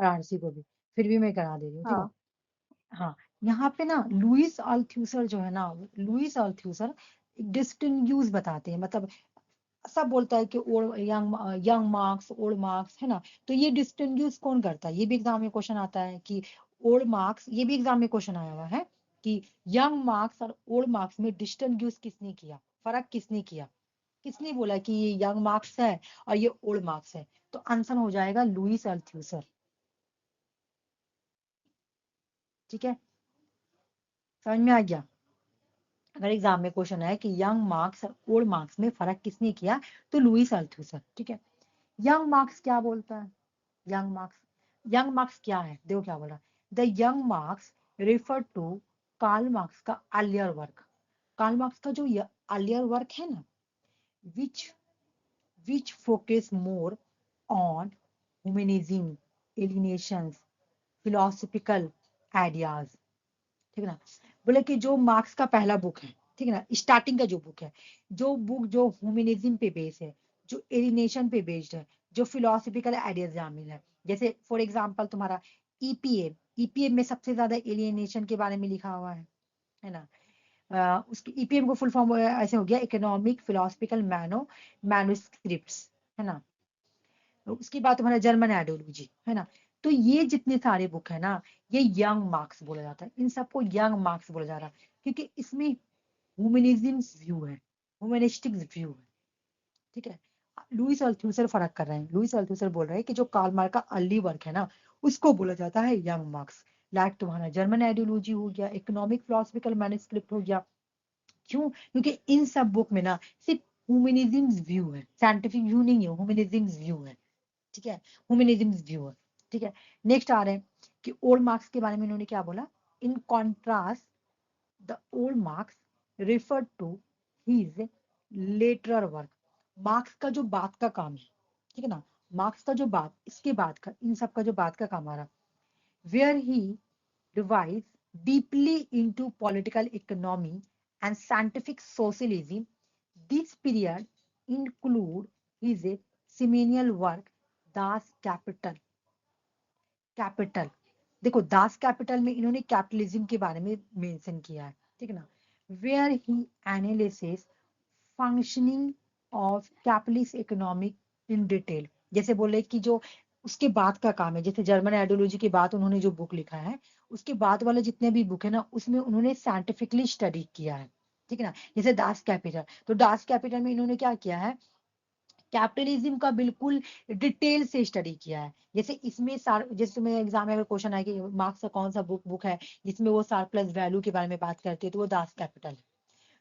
और आरसी को भी, फिर भी मैं करा दे रही हूँ। देखो, हाँ। हाँ, यहाँ पे ना लुइस अल्थ्यूसर जो है ना, लुइस अल्थ्यूसर डिस्टिंग्यूज बताते हैं, मतलब सब बोलता है कि old young, young marks, old marks, है ना। तो ये डिस्टिंग्यूज कौन करता है, ये भी एग्जाम में क्वेश्चन आता है कि ओल्ड मार्क्स, ये भी एग्जाम में क्वेश्चन आया हुआ है कि यंग मार्क्स और ओल्ड मार्क्स में डिस्टिंग्यूज किसने किया, फर्क किसने किया, किसने बोला कि ये यंग मार्क्स है और ये ओल्ड मार्क्स है। तो आंसर हो जाएगा लुइस अल्थ्यूसर। ठीक है, समझ में आ गया। अगर एग्जाम में क्वेश्चन है कि यंग मार्क्स और ओल्ड मार्क्स में फर्क किसने किया, तो लुइस अल्थ्यूसर। ठीक है, यंग मार्क्स क्या बोलता है, यंग मार्क्स, यंग मार्क्स क्या है, देखो क्या बोल रहा है, the young Marx refer to Karl Marx का अर्लियर वर्क। कार्ल मार्क्स का जो अर्लियर वर्क है ना, which which focus more on humanism, alienations, philosophical ideas. ठीक है ना, बोले कि जो मार्क्स का पहला बुक है, ठीक है ना, स्टार्टिंग का जो बुक है, जो बुक जो ह्यूमनिज्म पे बेस्ड है, जो एलिनेशन पे बेस्ड है, जो फिलोसफिकल आइडियाज शामिल है, जैसे फॉर एग्जांपल तुम्हारा ईपीए, ईपीएम में सबसे ज्यादा एलिनेशन के बारे में लिखा हुआ है ना। उसकी ईपीएम को फुल फॉर्म ऐसे हो गया, इकोनॉमिक फिलोसफिकल मैन्युस्क्रिप्ट्स, है ना। उसके बाद तुम्हारा जर्मन आइडियोलॉजी, है ना। तो ये जितने सारे बुक है ना, ये यंग मार्क्स बोला जाता है, इन सबको यंग मार्क्स बोला जा रहा है, क्योंकि इसमें ह्यूमनिज्म व्यू है, ह्यूमनिस्टिक व्यू है। ठीक है, लुइस अल्थुसर फर्क कर रहे हैं, लुइस अल्थुसर बोल रहे हैं कि जो कार्ल मार्क्स का अर्ली वर्क है ना, उसको बोला जाता है यंग मार्क्स। लाइक तुम्हारा जर्मन आइडियोलॉजी हो गया, इकोनॉमिक फिलोसफिकल मैन्युस्क्रिप्ट हो गया। क्यों, क्योंकि इन सब बुक में ना सिर्फ ह्यूमनिज्म व्यू है, साइंटिफिक व्यू नहीं है, ह्यूमनिज्म व्यू है। ठीक है, ह्यूमनिज्म व्यू है। ठीक है, नेक्स्ट आ रहे हैं कि ओल्ड मार्क्स के बारे में इन्होंने क्या बोला, in contrast the old Marx refer to his lateral work. Marx का जो बात का काम है, ठीक है ना, मार्क्स का जो बात, इसके बाद का, इन सब का जो बात का काम आ रहा, where he devise deeply into political economy and scientific socialism. This period include his seminal work Das Kapital. Kapital, देखो दास कैपिटल में इन्होंने कैपिटलिज्म के बारे में मेंशन किया है, ठीक है ना। Where he analysis functioning of capitalist economic in detail. जैसे बोले कि जो उसके बाद का काम है, जैसे जर्मन आइडियोलॉजी के बाद उन्होंने जो बुक लिखा है, उसके बाद वाले जितने भी बुक है ना, उसमें उन्होंने साइंटिफिकली स्टडी किया है। ठीक है ना, जैसे दास कैपिटल, तो दास कैपिटल में इन्होंने क्या किया है, कैपिटलिज्म का बिल्कुल डिटेल से स्टडी किया है। जैसे इसमें सार, जैसे तुम्हें एग्जाम में अगर क्वेश्चन आए कि मार्क्स का कौन सा बुक है जिसमें वो सरप्लस वैल्यू के बारे में बात करती है, तो वो दास कैपिटल है।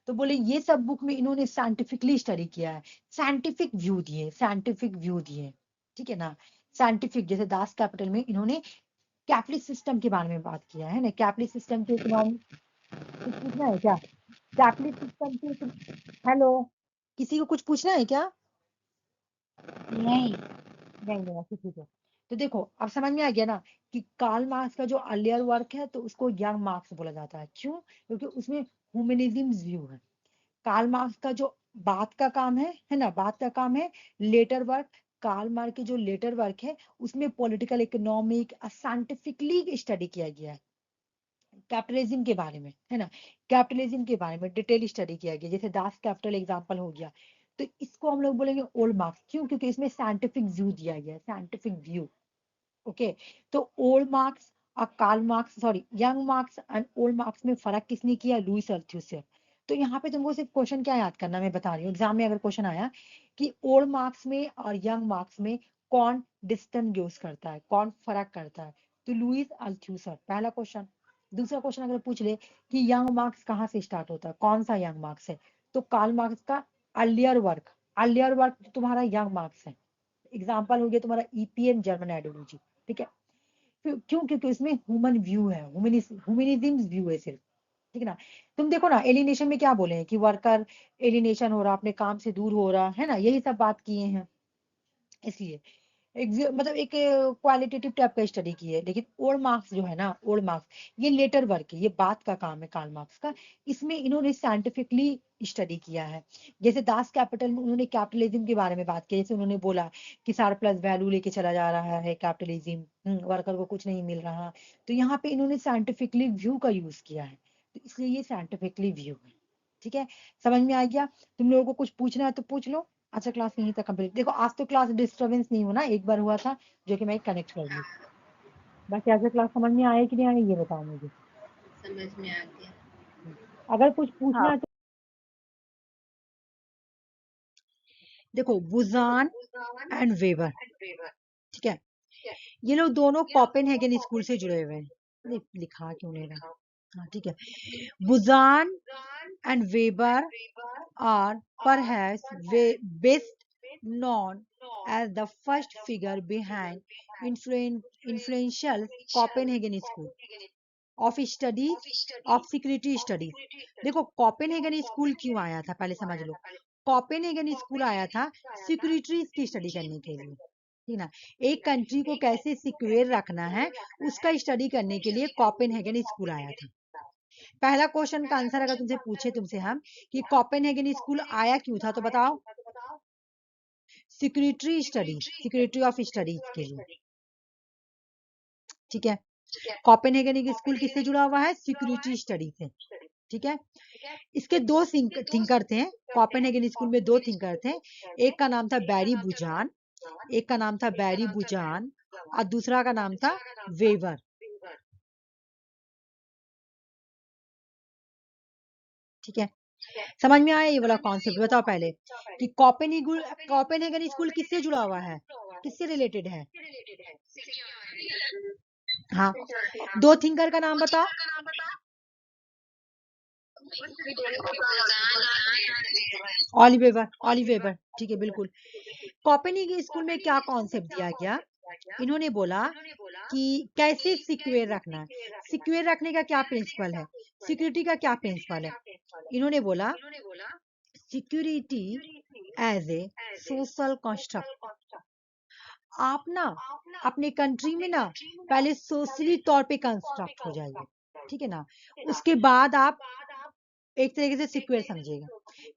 तो बोले ये सब बुक में इन्होंने साइंटिफिकली स्टडी किया है, साइंटिफिक व्यू दिए, साइंटिफिक व्यू दिए। ठीक है ना, साइंटिफिक, जैसे दास कैपिटल में इन्होंने कैपिटलिस्ट सिस्टम के बारे में बात किया है ना, कैपिटलिस्ट सिस्टम के इकोनॉमी, कुछ पूछना है क्या, कैपिटलिस्ट सिस्टम के, हेलो, किसी को कुछ पूछना है क्या, नहीं। नहीं नहीं, अच्छा ठीक है। तो देखो अब समझ में आ गया ना कि कार्ल मार्क्स का जो अर्लियर वर्क है, तो उसको यंग मार्क्स बोला जाता है। क्यों, क्योंकि उसमें ह्यूमनिज्म व्यू है। कार्ल मार्क्स का जो बात का काम है ना, बात का काम है लेटर वर्क। कार्ल मार्क्स के जो लेटर वर्क है, उसमें पॉलिटिकल इकोनॉमिक साइंटिफिकली स्टडी किया गया है, कैपिटलिज्म के बारे में, है ना, कैपिटलिज्म के बारे में डिटेल स्टडी किया गया, जैसे दास कैपिटल एग्जांपल हो गया। तो इसको हम लोग बोलेंगे ओल्ड मार्क्स। क्यों, क्योंकि इसमें साइंटिफिक व्यू दिया गया है, साइंटिफिक व्यू। ओके, तो ओल्ड मार्क्स और Karl Marx, sorry, young Marx and old Marx में फर्क किसने किया, लुइस अल्थ्यूसर। तो यहाँ पे तुमको सिर्फ क्वेश्चन क्या याद करना, मैं बता रही हूँ, एग्जाम में अगर क्वेश्चन आया कि ओल्ड मार्क्स में और यंग मार्क्स में कौन डिस्टिंग्विश करता है, कौन फर्क करता है, तो लुइस अल्थ्यूसर, पहला क्वेश्चन। दूसरा क्वेश्चन अगर पूछ ले कि यंग मार्क्स कहाँ से स्टार्ट होता है, कौन सा यंग मार्क्स है, तो कार्ल मार्क्स का अर्लियर वर्क, अर्लियर वर्क तुम्हारा यंग मार्क्स है। एग्जाम्पल हो गया तुम्हारा ईपीएम जर्मन आइडियोलॉजी। ठीक है, क्यों, क्योंकि इसमें ह्यूमन व्यू है, ह्यूमनिज्म व्यू है सिर्फ। ठीक है ना, तुम देखो ना एलिनेशन में क्या बोले हैं कि वर्कर एलिनेशन हो रहा, अपने काम से दूर हो रहा, है ना, यही सब बात किए हैं। इसलिए मतलब एक क्वालिटेटिव टाइप का स्टडी की है। लेकिन ओल्ड मार्क्स जो है ना, ओल्ड मार्क्स ये लेटर वर्क है, ये बात का काम है कार्ल मार्क्स का। इसमें इन्होंने साइंटिफिकली स्टडी किया है। जैसे दास कैपिटल में उन्होंने कैपिटलिज्म के बारे में बात की। जैसे उन्होंने बोला कि सरप्लस वैल्यू लेके चला जा रहा है कैपिटलिज्म, वर्कर को कुछ नहीं मिल रहा। तो यहाँ पे इन्होंने साइंटिफिकली व्यू का यूज किया है, तो इसलिए ये साइंटिफिकली व्यू है। ठीक है, समझ में आ गया? तुम लोगों को कुछ पूछना है तो पूछ लो। अच्छा, क्लास यहीं तक कंप्लीट। देखो आज तो क्लास डिस्टरबेंस नहीं होना, एक बार हुआ था जो कि मैं कनेक्ट कर ली। बाकी आज क्लास समझ में आए कि नहीं आए ये बताओ मुझे। समझ में आ गया। अगर कुछ पूछना हाँ। है तो देखो, बुजान एंड वेबर, ठीक है, ये लोग दोनों कोपेनहेगन स्कूल से जुड़े हुए हैं। अरे लिखा क्यों नहीं रहा? हाँ ठीक है। Buzan and Weber are perhaps best known as the first figure behind influential Copenhagen School of Studies of Security Studies। देखो कोपेनहेगन स्कूल क्यों आया था पहले समझ लो। कोपेनहेगन स्कूल आया था सिक्योरिटीज की स्टडी करने के लिए, ठीक ना। एक कंट्री को कैसे सिक्योर रखना है उसका स्टडी करने के लिए कोपेनहेगन स्कूल आया था। पहला क्वेश्चन का आंसर अगर तुमसे पूछे तुमसे हम कि कोपेनहेगन स्कूल आया क्यों था तो बताओ। Security studies, security of studies के लिए, ठीक है। कोपेनहेगन स्कूल किससे जुड़ा हुआ है? सिक्योरिटी स्टडी से, ठीक है। इसके दो थिंकर थे, कोपेनहेगन स्कूल में दो थिंकर थे। एक का नाम था बैरी बुजान, एक का नाम था बैरी बुजान और दूसरा का नाम था वेवर, ठीक है। समझ में आया ये वाला कॉन्सेप्ट? बताओ पहले कि कोपेनहेगन स्कूल किससे जुड़ा हुआ है, किससे रिलेटेड है? हाँ, दो थिंकर का नाम बताओ। ऑलिवेवर, ऑलिवेवर, ठीक है बिल्कुल। कोपेनहेगन स्कूल में क्या कॉन्सेप्ट दिया गया? इन्होंने बोला कि कैसे सिक्योर रखना है। सिक्योर रखने का क्या प्रिंसिपल है, सिक्योरिटी का क्या प्रिंसिपल है? इन्होंने बोला security as a social construct. आप ना अपने कंट्री में ना पहले सोशली तौर पे कंस्ट्रक्ट हो जाइए, ठीक है ना। उसके बाद आप एक तरीके से सिक्योर समझिएगा।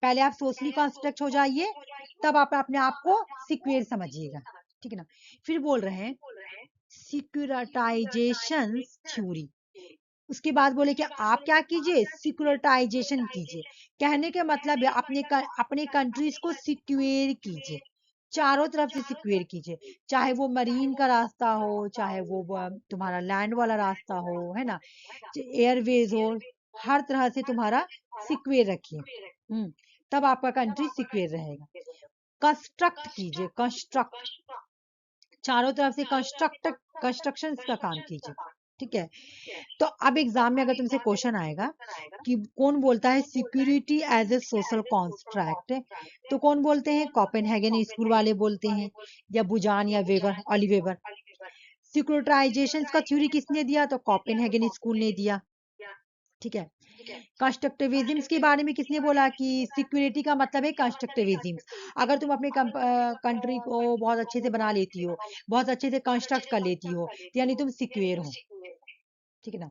पहले आप सोशली कंस्ट्रक्ट हो जाइए, तब आप अपने आप को सिक्योर समझिएगा, ठीक है ना। फिर बोल रहे हैं सिक्योरिटाइजेशन थ्योरी। उसके बाद बोले कि आप क्या कीजिए, सिक्योरिटाइजेशन कीजिए। कहने के मतलब है अपने कंट्रीज को सिक्योर कीजिए, चारों तरफ से सिक्योर कीजिए। चाहे वो मरीन का रास्ता हो, चाहे वो तुम्हारा लैंड वाला रास्ता हो, है ना, एयरवेज हो, हर तरह से तुम्हारा सिक्योर रखिए। तब आपका कंट्री सिक्योर रहेगा। कंस्ट्रक्ट कीजिए, कंस्ट्रक्ट, चारों तरफ से कंस्ट्रक्शन का काम कीजिए, ठीक है। तो अब एग्जाम में अगर तुमसे क्वेश्चन आएगा कि कौन बोलता है security as a social contract, तो कौन बोलते हैं? कोपेनहेगन स्कूल वाले बोलते हैं, या बुजान या वेबर, ऑलिवेवर। सिक्योरिटाइजेशन का थ्योरी किसने दिया? तो कोपेनहेगन स्कूल ने दिया, ठीक है। कंस्ट्रक्टिविज्म के बारे में किसने बोला कि सिक्योरिटी का मतलब है कंस्ट्रक्टिविज्म। अगर तुम अपने कंट्री को बहुत अच्छे से बना लेती हो, बहुत अच्छे से कंस्ट्रक्ट कर लेती हो, तो यानी तुम सिक्योर हो, ठीक है ना।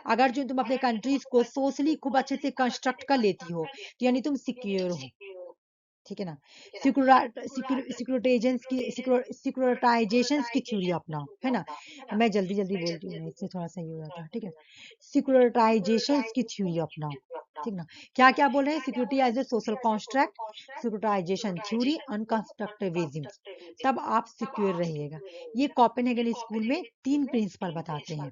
अगर जो तुम अपने कंट्रीज को सोशली खूब अच्छे से कंस्ट्रक्ट कर लेती हो, तो यानी तुम सिक्योर हो, ठीक है ना। सिक्योरिटाइजेशन की थ्योरी अपनाओ, है ना। मैं जल्दी जल्दी बोलती हूँ, इससे थोड़ा सही हो जाता है, ठीक है। सिक्योरिटाइजेशन की थ्योरी अपनाओ, ठीक ना। क्या क्या बोल रहे हैं? Security as a social contract, securitization theory and constructivism, तब आप सिक्योर रहिएगा। ये कोपेनहेगन स्कूल में 3 प्रिंसिपल बताते हैं।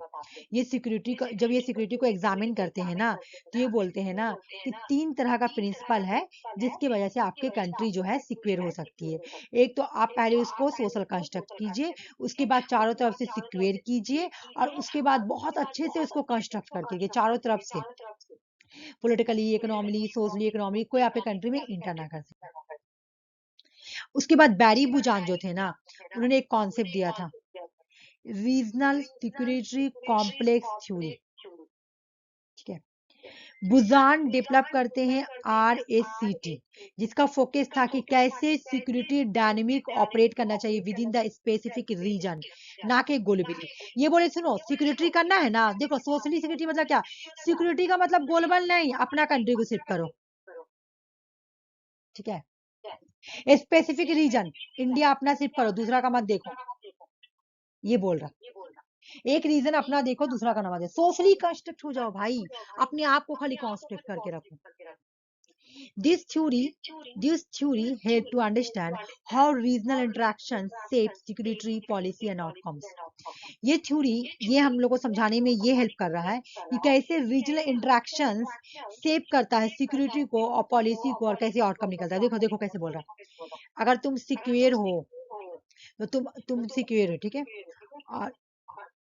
ये सिक्योरिटी का जब ये सिक्योरिटी को एग्जामिन करते हैं ना, तो ये बोलते हैं ना कि 3 तरह का प्रिंसिपल है जिसकी वजह से आपके कंट्री जो है सिक्योर हो सकती है। एक तो आप पहले उसको सोशल कंस्ट्रक्ट कीजिए, उसके बाद चारों तरफ से सिक्योर कीजिए, और उसके बाद बहुत अच्छे से उसको कंस्ट्रक्ट करके चारों तरफ से पॉलिटिकली, इकोनॉमिकली, सोशली, इकोनॉमिक कोई आपके कंट्री में इंटर ना कर सके। उसके बाद बैरी बुजान जो थे ना, उन्होंने एक कॉन्सेप्ट दिया था, रीजनल सिक्योरिटी कॉम्प्लेक्स थ्योरी, ठीक है। बुजान डेवलप करते हैं RACT, जिसका फोकस था कि कैसे सिक्योरिटी डायनेमिक ऑपरेट करना चाहिए within the specific region, ना कि ग्लोबली। ये बोले सुनो सिक्योरिटी करना है ना, देखो सोशली सिक्योरिटी मतलब क्या, सिक्योरिटी का मतलब ग्लोबल नहीं, अपना कंट्री को सिर्फ करो, ठीक है। स्पेसिफिक रीजन, इंडिया अपना सिर्फ करो, दूसरा का मत देखो, ये बोल रहा। एक रीजन अपना देखो, दूसरा का ना मत देखो, सोशली कंस्ट्रक्ट हो जाओ भाई, अपने आप को खाली कंस्ट्रक्ट करके रखो। This theory help to understand how regional interactions shape security policy and outcomes. ये थ्योरी ये हम लोग को समझाने में ये हेल्प कर रहा है कि कैसे रीजनल इंटरेक्शंस शेप करता है सिक्योरिटी को और पॉलिसी को, और कैसे आउटकम निकलता है। देखो देखो कैसे बोल रहा है, अगर तुम सिक्योर हो तो तुम सिक्योर हो, ठीक है। और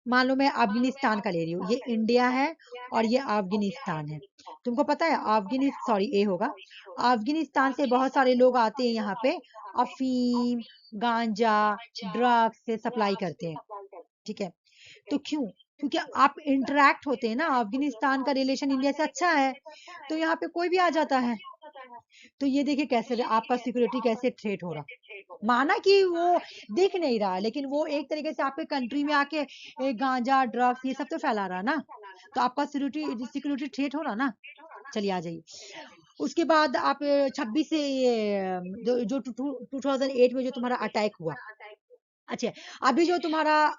मान लो मैं अफगानिस्तान का ले रही हूँ, ये इंडिया है और ये अफगानिस्तान है। तुमको पता है ये होगा, अफगानिस्तान से बहुत सारे लोग आते हैं यहाँ पे, अफीम गांजा ड्रग्स से सप्लाई करते हैं, ठीक है। तो क्यों, क्योंकि आप इंटरेक्ट होते हैं ना, अफगानिस्तान का रिलेशन इंडिया से अच्छा है, तो यहाँ पे कोई भी आ जाता है। तो ये देखिए कैसे आपका सिक्योरिटी कैसे थ्रेट हो रहा, माना कि वो दिख नहीं रहा है, लेकिन वो एक तरीके से आपके कंट्री में आके गांजा ड्रग्स ये सब तो फैला रहा है ना, तो आपका सिक्योरिटी थ्रेट हो रहा ना। चलिए आ जाइए, उसके बाद आप 26 से जो 2008 में जो तुम्हारा अटैक हुआ, अच्छा अभी जो तुम्हारा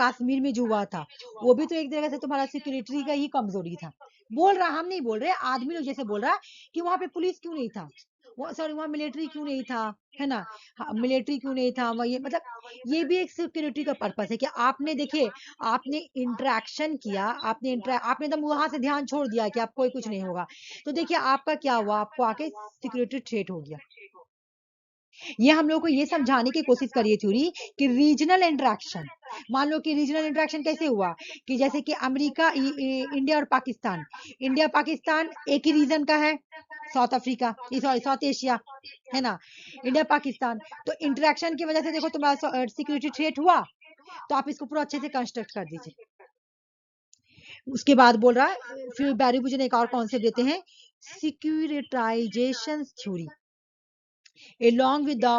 कश्मीर में जो हुआ था, वो भी तो एक जगह से तुम्हारा सिक्योरिटी का ही कमजोरी था। बोल रहा, हम नहीं बोल रहे, आदमी लोग जैसे बोल रहा कि वहां पे पुलिस क्यों नहीं था, सॉरी वहां मिलिट्री क्यों नहीं था, है ना, मिलिट्री क्यों नहीं था वहाँ, ये मतलब ये भी एक सिक्योरिटी का पर्पस है कि आपने देखिए, आपने इंटरेक्शन किया, आपने एकदम वहां से ध्यान छोड़ दिया कि आप कोई कुछ नहीं होगा, तो देखिए आपका क्या हुआ, आपको आके सिक्योरिटी थ्रेट हो गया। ये हम लोग को ये समझाने की कोशिश करिए थ्योरी कि रीजनल इंटरेक्शन, मान लो कि रीजनल इंटरेक्शन कैसे हुआ कि जैसे कि अमेरिका इंडिया और पाकिस्तान, इंडिया पाकिस्तान एक ही रीजन का है, south Africa, sorry south Asia, है ना, इंडिया पाकिस्तान, तो इंटरेक्शन की वजह से देखो तुम्हारा सिक्योरिटी थ्रेट हुआ, तो आप इसको पूरा अच्छे से कंस्ट्रक्ट कर दीजिए। उसके बाद बोल रहा है, फिर बैरी बुजन एक और कॉन्सेप्ट देते हैं, सिक्यूरिटाइजेशन थ्योरी along with the,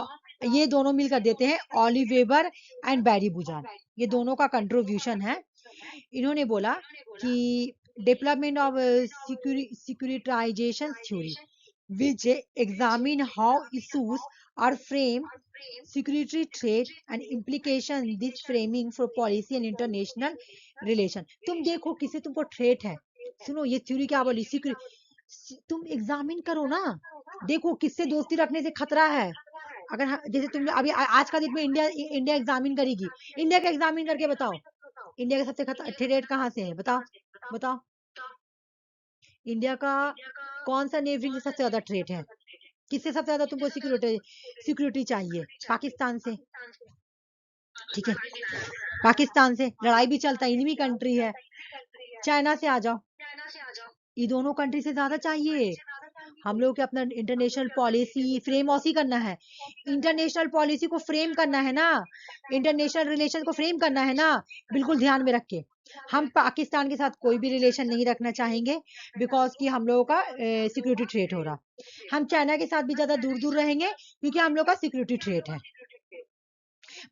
ये दोनों मिलकर देते हैं ऑलिवेबर एंड बैरी बुजान, ये दोनों का कंट्रीब्यूशन है। इन्होंने बोला कि development of securitization theory which examine how issues are framed, security threat and implication this framing for policy and international relation। तुम देखो किसे तुमको थ्रेट है, सुनो ये थ्योरी क्या बोली, तुम एग्जामिन करो ना, देखो किससे दोस्ती रखने से खतरा है। अगर जैसे तुम अभी आज का दिन में इंडिया एग्जामिन करेगी, इंडिया का एग्जामिन करके बताओ, इंडिया का सबसे थ्रेट कहाँ से है, बताओ बताओ, इंडिया का कौन सा नेवरिंग सबसे ज्यादा थ्रेट है, किससे सबसे ज्यादा तुमको सिक्योरिटी चाहिए, पाकिस्तान से, ठीक है, पाकिस्तान से लड़ाई भी चलता है, इनमी कंट्री है, चाइना से आ जाओ, ये दोनों कंट्री से ज्यादा चाहिए। हम लोग के अपना इंटरनेशनल पॉलिसी फ्रेम ऑसी करना है, इंटरनेशनल पॉलिसी को फ्रेम करना है ना, इंटरनेशनल रिलेशन को फ्रेम करना है ना, बिल्कुल ध्यान में रख के। हम पाकिस्तान के साथ कोई भी रिलेशन नहीं रखना चाहेंगे बिकॉज कि हम लोगों का सिक्योरिटी थ्रेट हो रहा, हम चाइना के साथ भी ज्यादा दूर दूर रहेंगे क्योंकि हम लोग का सिक्योरिटी थ्रेट है।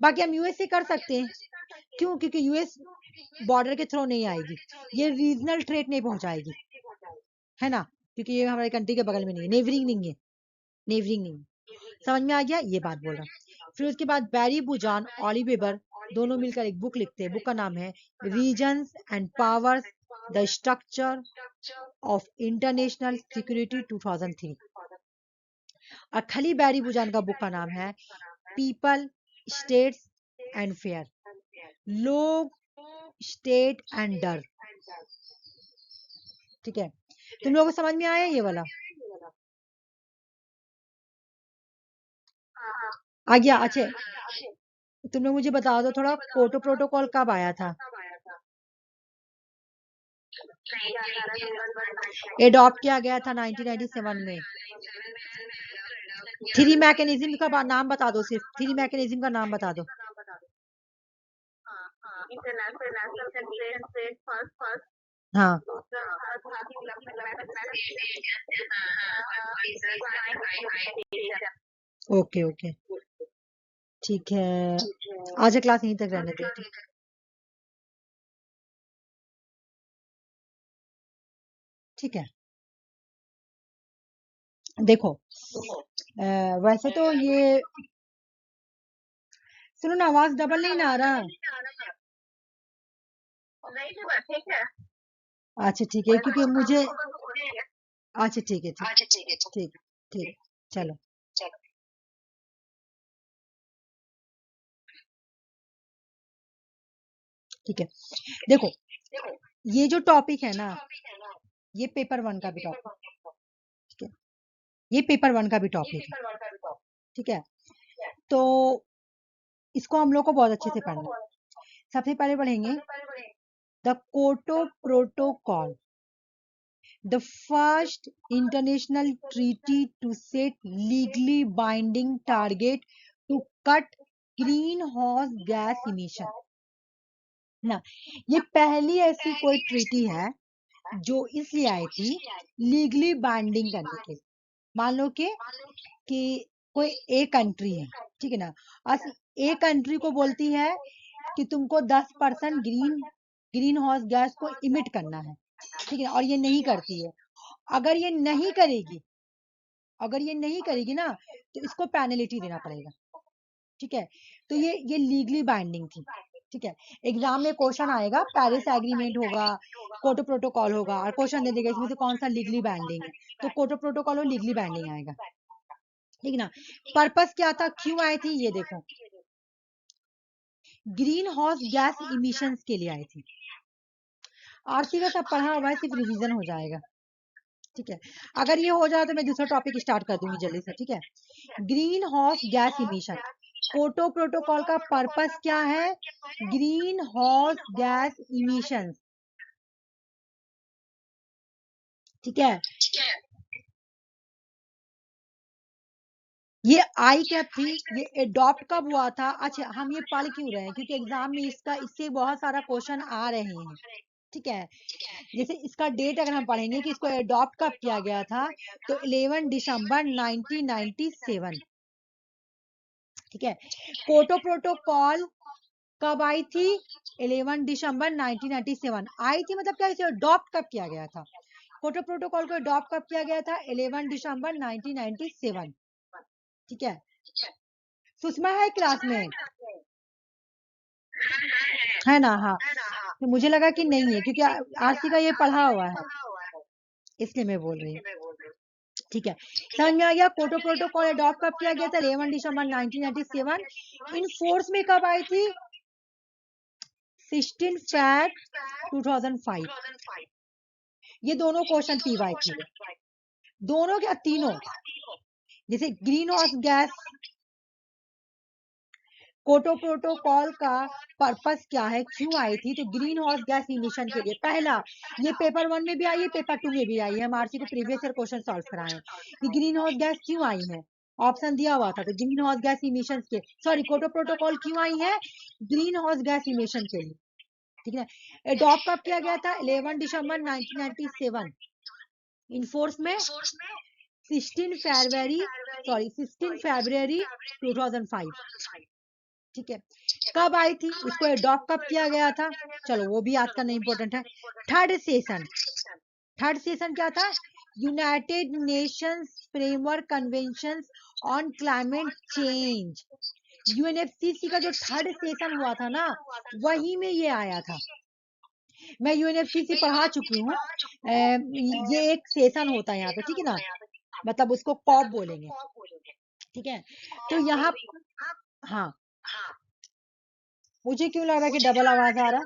बाकी हम यूएस से कर सकते हैं, क्यों, क्योंकि यूएस बॉर्डर के थ्रू नहीं आएगी, ये रीजनल थ्रेट नहीं पहुंचाएगी, है ना, क्योंकि ये हमारे कंट्री के बगल में नहीं है, नेबरिंग नहीं है, नेबरिंग नहीं है। समझ में आ गया, ये बात बोल रहा। फिर उसके बाद बैरी बुजान ऑलिवेबर दोनों मिलकर एक बुक लिखते हैं, बुक का नाम है regions and powers, the structure of international security 2003। और खली बैरी बुजान का बुक का नाम है पीपल स्टेट्स एंड फेयर, लोग स्टेट एंड डर, ठीक है। तुम लोगों को समझ में आया ये वाला, आ गया। अच्छा तुम लोग मुझे बता दो थोड़ा, कोटो प्रोटोकॉल कब आया था, एडॉप्ट किया गया था 1997 में। थ्री मैकेनिज्म का नाम बता दो, सिर्फ थ्री मैकेनिज्म का नाम बता दो। हाँ ओके ओके ठीक है, आज क्लास यहीं तक रहने दो। ठीक है, देखो वैसे तो ये सुनो ना, आवाज डबल नहीं ना आ रहा। अच्छा ठीक है, क्योंकि मुझे अच्छा ठीक है ठीक ठीक चलो। ठीक है, देखो ये जो टॉपिक है ना, ये पेपर 1 का भी टॉपिक, ठीक है, ये पेपर 1 का भी टॉपिक है। ठीक है, तो इसको हम लोग को बहुत अच्छे से पढ़ना है। सबसे पहले पढ़ेंगे the Kyoto protocol, the first international treaty to set legally binding target to cut greenhouse gas emission ना। ये पहली ऐसी कोई ट्रीटी है जो इसलिए आई थी लीगली बाइंडिंग करने के लिए। मान लो कि कोई एक कंट्री है, ठीक है ना, आज एक कंट्री को बोलती है कि तुमको 10% ग्रीन हाउस गैस को इमिट करना है, ठीक है, और ये नहीं करती है। अगर ये नहीं करेगी ना, तो इसको पेनल्टी देना पड़ेगा। ठीक है, तो ये लीगली बाइंडिंग थी। ठीक है, एग्जाम में क्वेश्चन आएगा, पेरिस एग्रीमेंट होगा, क्योटो प्रोटोकॉल होगा, और क्वेश्चन दे देगा इसमें से कौन सा लीगली बाइंडिंग है, तो क्योटो प्रोटोकॉल और लीगली बाइंडिंग आएगा। ठीक है ना, पर्पस क्या था, क्यों आई थी, ये देखो, ग्रीन हाउस गैस इमिशंस के लिए आई थी। आरसी का सब पढ़ा हुआ है, सिर्फ रिवीजन हो जाएगा। ठीक है, अगर ये हो जाए तो मैं दूसरा टॉपिक स्टार्ट कर दूंगी जल्दी से। ठीक है, green house gas emission, Kyoto protocol का पर्पस क्या है, ग्रीन हाउस गैस इमिशन। ठीक है, ये आई क्या थी, ये एडॉप्ट कब हुआ था। अच्छा, हम ये पढ़ क्यों रहे हैं, क्योंकि एग्जाम में इससे बहुत सारा क्वेश्चन आ रहे हैं। ठीक है, जैसे इसका डेट अगर हम पढ़ेंगे कि इसको एडॉप्ट कब किया गया था, तो 11 दिसंबर 1997। ठीक है, क्योटो प्रोटोकॉल कब आई थी, 11 दिसंबर 1997 आई थी। मतलब क्या, इसे अडॉप्ट कब किया गया था, क्योटो प्रोटोकॉल को अडॉप्ट कब किया गया था, 11 दिसंबर 1997। ठीक है, सुषमा है क्लास में, है ना। हाँ, तो मुझे लगा कि नहीं है, क्योंकि आरसी का ये पढ़ा हुआ है, इसलिए मैं बोल रही हूँ। ठीक है, समझ में आ गया। क्योटो प्रोटोकॉल अडॉप्ट कब किया गया था, 11 दिसंबर 1997। इन फोर्स में कब आई थी, 16 फैब 2005। ये दोनों क्वेश्चन पीवाई के, दोनों क्या तीनों। जैसे green house gas, Kyoto protocol का पर्पस क्या है, क्यों आई थी, तो ग्रीन हाउस गैस इमिशन के लिए। पहला, ये पेपर 1 में भी आई है, पेपर 2 में भी आई है, हम आरसी को प्रीवियस ईयर क्वेश्चन सॉल्व कराए कि ग्रीन हाउस गैस क्यों आई है, ऑप्शन दिया हुआ था। तो ग्रीन हाउस गैस इमिशन के, सॉरी, क्योटो प्रोटोकॉल क्यों आई है, ग्रीन हाउस गैस इमिशन के लिए। ठीक है, अडॉप्ट कब किया गया था, 11 दिसंबर 1997। इनफोर्स में 16 फरवरी 2005। ठीक है, कब आई थी, उसको अडॉप्ट कब किया गया था, चलो वो भी आज का नहीं इंपॉर्टेंट है। थर्ड सेशन क्या था, United Nations framework convention on climate change, UNFCCC का जो थर्ड सेशन हुआ था ना, वही में ये आया था। मैं यूएनएफसीसी पढ़ा चुकी हूँ, ये एक सेशन होता है यहाँ पे, ठीक है ना, मतलब उसको कॉप बोलेंगे। ठीक है, तो यहाँ, हाँ, मुझे क्यों लग रहा है कि डबल आवाज आ रहा,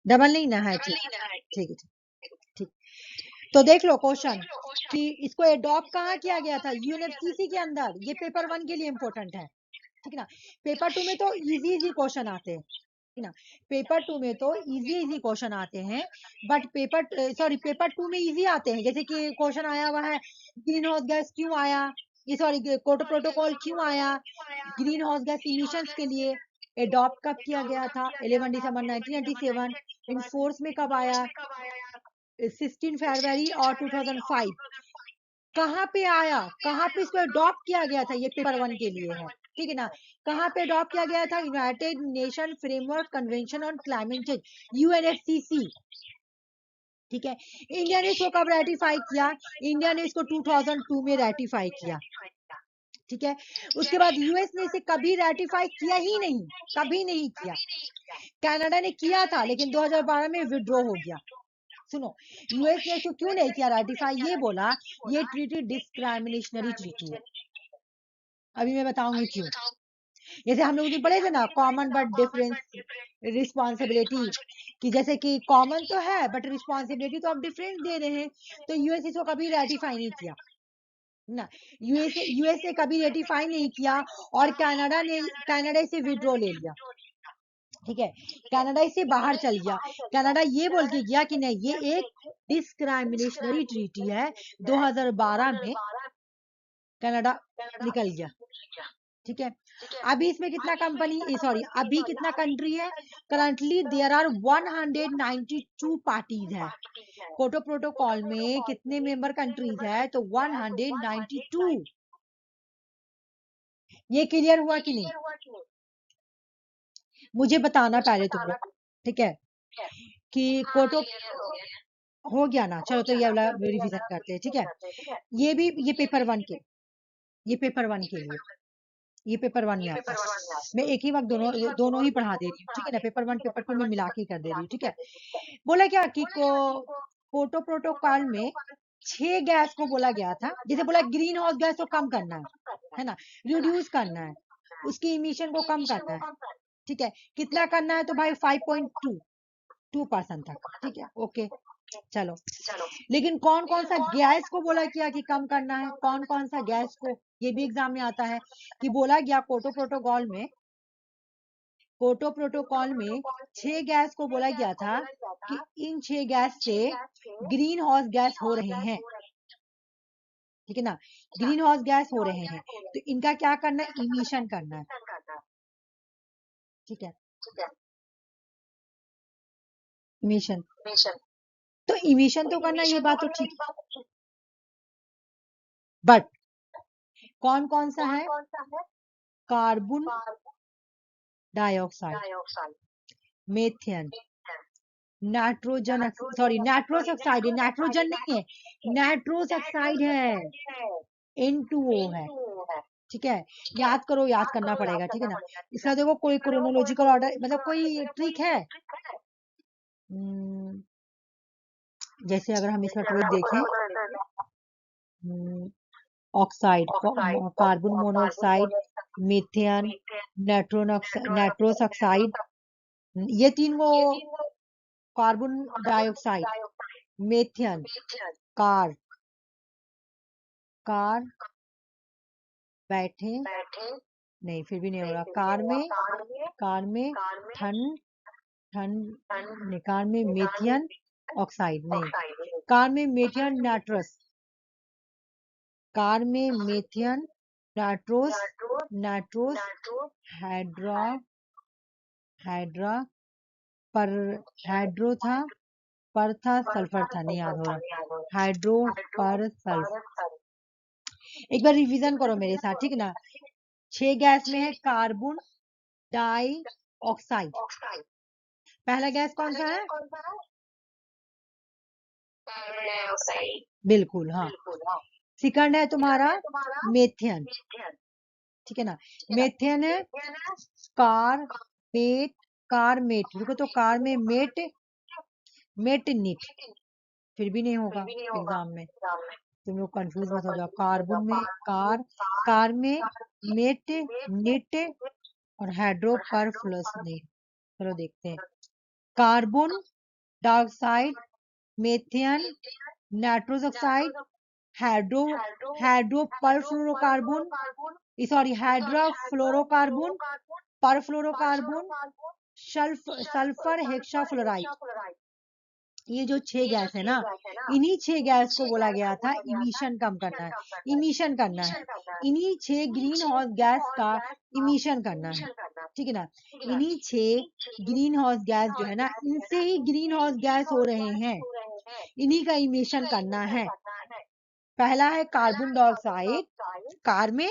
डबल नहीं ना है, ठीक है ठीक। तो देख लो क्वेश्चन कि इसको एडॉप्ट कहाँ किया गया था, यूएनएफसीसी के अंदर। ये पेपर 1 के लिए इंपॉर्टेंट है, ठीक है ना। पेपर 2 में तो इजी क्वेश्चन आते हैं, ठीक ना, पेपर 2 में तो इजी क्वेश्चन आते हैं, बट पेपर 2 में इजी आते हैं। जैसे कि क्वेश्चन आया हुआ है, ग्रीन हाउस गैस क्यों आया, ये सॉरी क्योटो प्रोटोकॉल क्यों आया, ग्रीन हाउस गैस इमिशंस के लिए, एडॉप्ट कब किया गया था? 11 दिसंबर 1997। इनफोर्स में कब आया? 16 फरवरी और 2005। कहाँ पे आया, कहाँ पे इसको अडॉप्ट किया गया था? ये पेपर 1 के लिए है, ठीक है ना। कहाँ पे अडॉप्ट किया गया था? United nation framework convention on climate change, UNFCCC, ठीक है। इंडिया ने इसको कब रेटिफाई किया? इंडिया ने इसको 2002 में रेटिफाई किया, ठीक है। उसके बाद यूएस ने इसे कभी रेटिफाई किया ही नहीं, कभी नहीं किया। कनाडा ने किया था लेकिन 2012 में विड्रॉ हो गया। सुनो, यूएस ने इसको क्यों नहीं किया रेटिफाई? ये बोला ये ट्रीटी डिस्क्रिमिनेशनरी ट्रीटी है। अभी मैं बताऊंगी क्यों। जैसे हम लोग जो पढ़े थे ना, कॉमन बट डिफरेंस रिस्पॉन्सिबिलिटी, कि जैसे कि कॉमन तो है बट रिस्पॉन्सिबिलिटी तो आप डिफरेंस दे रहे हैं, तो यूएस इसको कभी रेटिफाई नहीं किया ना। यूएस ने कभी रेटिफाई नहीं किया और कनाडा इसे विड्रॉ ले लिया, ठीक है। कनाडा इससे बाहर चल गया। कनाडा ये बोल के गया कि नहीं, ये एक डिस्क्रिमिनेशनरी ट्रीटी है। 2012 में कनाडा निकल गया, ठीक है। अभी इसमें कितना अभी कितना कंट्री है? करंटली देयर आर 192 पार्टीज है। कोटो प्रोटोकॉल में कितने मेंबर कंट्रीज है? तो 192। ये क्लियर हुआ कि नहीं? मुझे बताना पहले तुम लोग, ठीक है, कि कोटो हो गया ना। चलो तो ये वाला रिवीजन करते हैं, ठीक है। ये पेपर 1 के, ये पेपर 1 के लिए, ये पेपर 1 में आता है। मैं एक ही वक्त दोनों ही पढ़ा दे रही हूँ, ठीक है ना। पेपर 1 पेपर 2 में मिला के कर दे रही हूँ, ठीक है। बोला क्या कि कोटो प्रोटोकॉल में 6 गैस को बोला गया था। जैसे बोला ग्रीन हाउस गैस को कम करना है ना, रिड्यूस करना है, उसकी इमिशन को कम करना है, ठीक है। कितना करना है? तो भाई 5.2% तक, ठीक है, ओके। चलो, लेकिन कौन कौन सा गैस को बोला गया कि कम करना है? कौन कौन सा गैस को? ये भी एग्जाम में आता है कि बोला गया कोटो प्रोटोकॉल में 6 गैस को बोला गया था कि इन 6 गैस से ग्रीन हाउस गैस हो रहे हैं, ठीक है ना। ग्रीन हाउस गैस हो रहे हैं तो इनका क्या करना है? इमिशन करना है, ठीक है। इमिशन, तो इमिशन तो करना, ये बात तो ठीक है, बट कौन कौन सा है? Carbon dioxide, methane, nitrogen, nitrous oxide है, नाइट्रोजन नहीं है, नाइट्रोस ऑक्साइड है, N2O है, ठीक है। याद करो, याद करना पड़ेगा, ठीक है ना। इसका देखो कोई क्रोनोलॉजिकल ऑर्डर, मतलब कोई ट्रिक है? जैसे अगर हम इसका ट्रिक देखें, oxide, carbon monoxide, methane, nitrous oxide, ये 3 वो कार्बन डाइऑक्साइड, मीथेन, कार बैठे नहीं, फिर भी नहीं हो रहा। कार में कार में मीथेन ऑक्साइड नहीं, कार में मीथेन नाइट्रस, कार में मीथेन नाइट्रोस हाइड्रा पर हाइड्रो था, पर था, सल्फर था, नहीं याद हो रहा। हाइड्रो पर सल्फर। एक बार रिवीजन करो मेरे साथ, ठीक है ना। 6 गैस में है कार्बन डाई ऑक्साइड। पहला गैस कौन सा है? बिल्कुल, हाँ। सेकंड है तुम्हारा मेथेन, ठीक है ना। मेथेन है कारमेट, देखो तो कार में मेट निट, फिर भी नहीं होगा एग्जाम में, तुम लोग कंफ्यूज मत हो जाओ। कार्बन में कार में मेट निट और हाइड्रो पर फ्लस नहीं। चलो देखते हैं। Carbon dioxide, methane, nitrous oxide, hydro पर फ्लोरोकार्बन, हाइड्रो फ्लोरोकार्बन, पर फ्लोरोकार्बन, सल्फर हेक्साफ्लोराइड। ये जो 6 गैस है ना, इन्हीं 6 गैस को बोला गया था इमिशन कम करना है, इमिशन करना है। इन्हीं 6 ग्रीन हाउस गैस का इमिशन करना है, ठीक है ना। इन्हीं 6 ग्रीन हाउस गैस जो है ना, इनसे ही ग्रीन हाउस गैस हो रहे हैं, इन्हीं का इमिशन करना है। पहला है कार्बन डाइऑक्साइड, कार में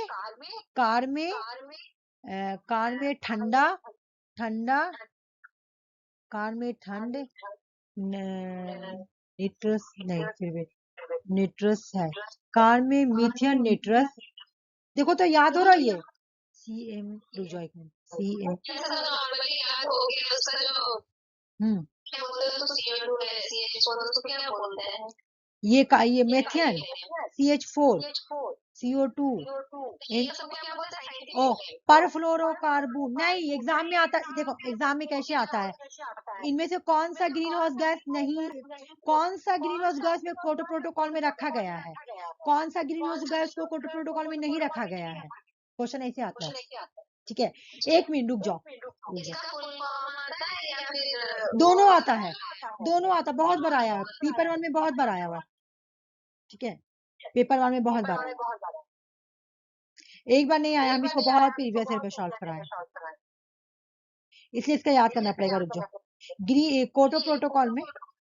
ठंडा कार में ठंड, निट्रस नहीं, फिर भी निट्रस है, कार में मीथेन निट्रस। देखो तो याद हो रहा है ये CM, रुक जाओ एक मिनट, CM ये मेथियन, CH4, CO2, ओ परफ्लोरोकार्बन। नहीं, एग्जाम में आता है, देखो एग्जाम में कैसे आता है, इनमें से कौन सा ग्रीन हाउस गैस नहीं, कौन सा ग्रीन हाउस गैस में क्योटो प्रोटोकॉल में रखा गया है, कौन सा ग्रीन हाउस गैस को क्योटो प्रोटोकॉल में नहीं रखा गया है, क्वेश्चन ऐसे आता है। ठीक है, एक मिनट रुक जाओ, दोनों आता है, बहुत बार आया है, पेपर 1 में बहुत बार आया हुआ। ठीक है, पेपर 1 में बहुत बार आया, एक बार नहीं आया, हम इसको बहुत प्रीवियस ईयर में सॉल्व कराए, इसलिए इसका याद करना पड़ेगा। रुक जाओ, क्योटो प्रोटोकॉल में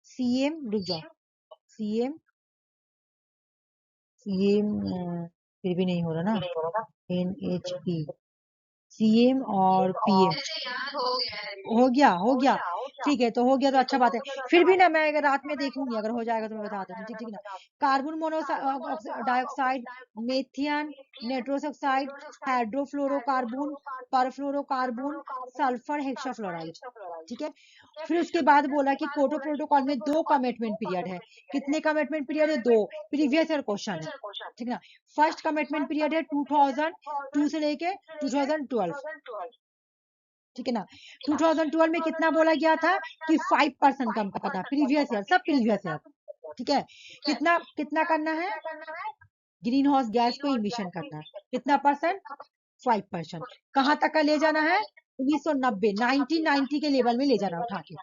CM, रुक जाओ, CM फिर भी नहीं हो रहा ना, NHP, CM और PM हो गया। ठीक है, तो हो गया तो अच्छा बात है। फिर भी ना मैं अगर रात में देखूंगी, अगर हो जाएगा तो मैं बता दूंगी। ठीक है ना। Carbon monodioxide, methane, nitrous oxide, hydrofluorocarbon, perfluorocarbon, sulphur hexafluoride. ठीक है, फिर उसके बाद बोला कि क्योटो प्रोटोकॉल में 2 कमिटमेंट पीरियड है। कितने कमिटमेंट पीरियड है? 2, प्रीवियस ईयर क्वेश्चन है। ठीक है ना। फर्स्ट कमिटमेंट पीरियड है 2002 से लेके 2012। ठीक है ना। 2012 में कितना बोला गया था कि 5% कम करना, प्रीवियस ईयर, सब प्रीवियस ईयर। ठीक है, कितना करना है, ग्रीन हाउस गैस को इमिशन करना है, कितना परसेंट? 5%। कहां तक का ले जाना है? 1990, 1990 के लेवल में ले जाना उठा के।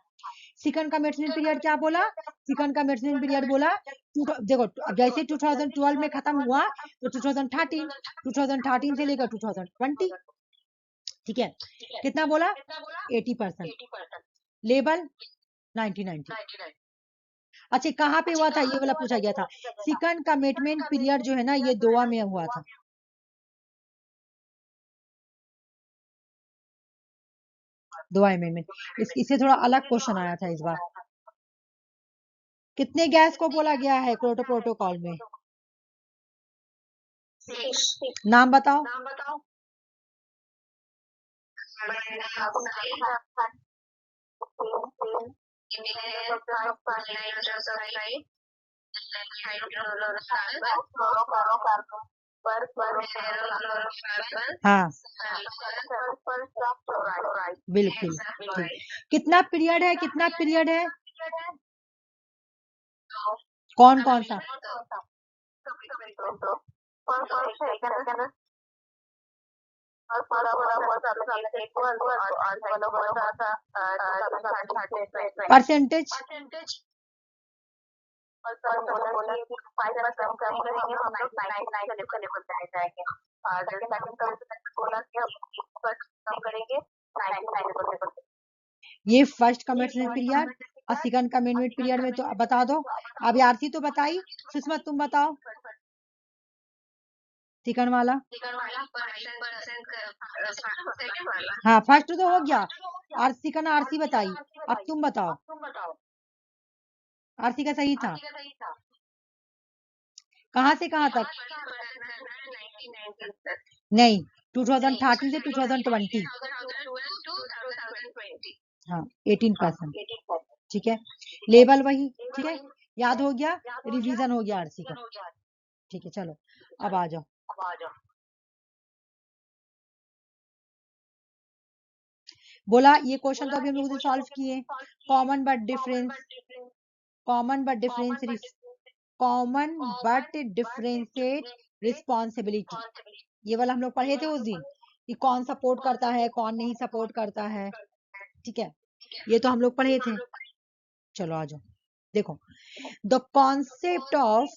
सेकंड कमिटमेंट पीरियड क्या बोला? सेकंड कमिटमेंट पीरियड बोला, देखो जैसे 2012 में खत्म हुआ तो 2013 से लेकर 2020। ठीक है, कितना बोला? 80%, लेवल 1990। अच्छा, कहाँ पे हुआ था ये वाला पूछा गया था। सेकंड कमिटमेंट पीरियड जो है ना, ये दोहा में हुआ था। दोहा अमेंडमेंट, इससे थोड़ा अलग क्वेश्चन आया था इस बार। कितने गैस को बोला गया है क्योटो प्रोटोकॉल में? नाम बताओ। हाँ बिल्कुल ठीक। कितना पीरियड है, कौन सा? परसेंटेज ये फर्स्ट कमिटमेंट पीरियड और सेकंड कमिटमेंट पीरियड में तो बता दो। अब आरती तो बताई, सुषमा तुम बताओ सेकंड वाला। हाँ फर्स्ट तो हो गया, और सेकंड आरती बताई। अब तुम बताओ, आरती का सही था। कहाँ से कहाँ तक? नहीं, 2013 से 2020। हाँ 18%। ठीक है, लेवल वही। ठीक है, याद हो गया, रिवीजन हो गया आरसी का। ठीक है, चलो अब आ जाओ। बोला ये क्वेश्चन तो अभी हम लोग सॉल्व किए। कॉमन बट डिफरेंशिएट रिस्पॉन्सिबिलिटी, ये वाला हम लोग पढ़े थे उस दिन कि कौन सपोर्ट करता है, कौन नहीं सपोर्ट करता है। ठीक है, ये तो हम लोग पढ़े थे। चलो आ जाओ, देखो the concept of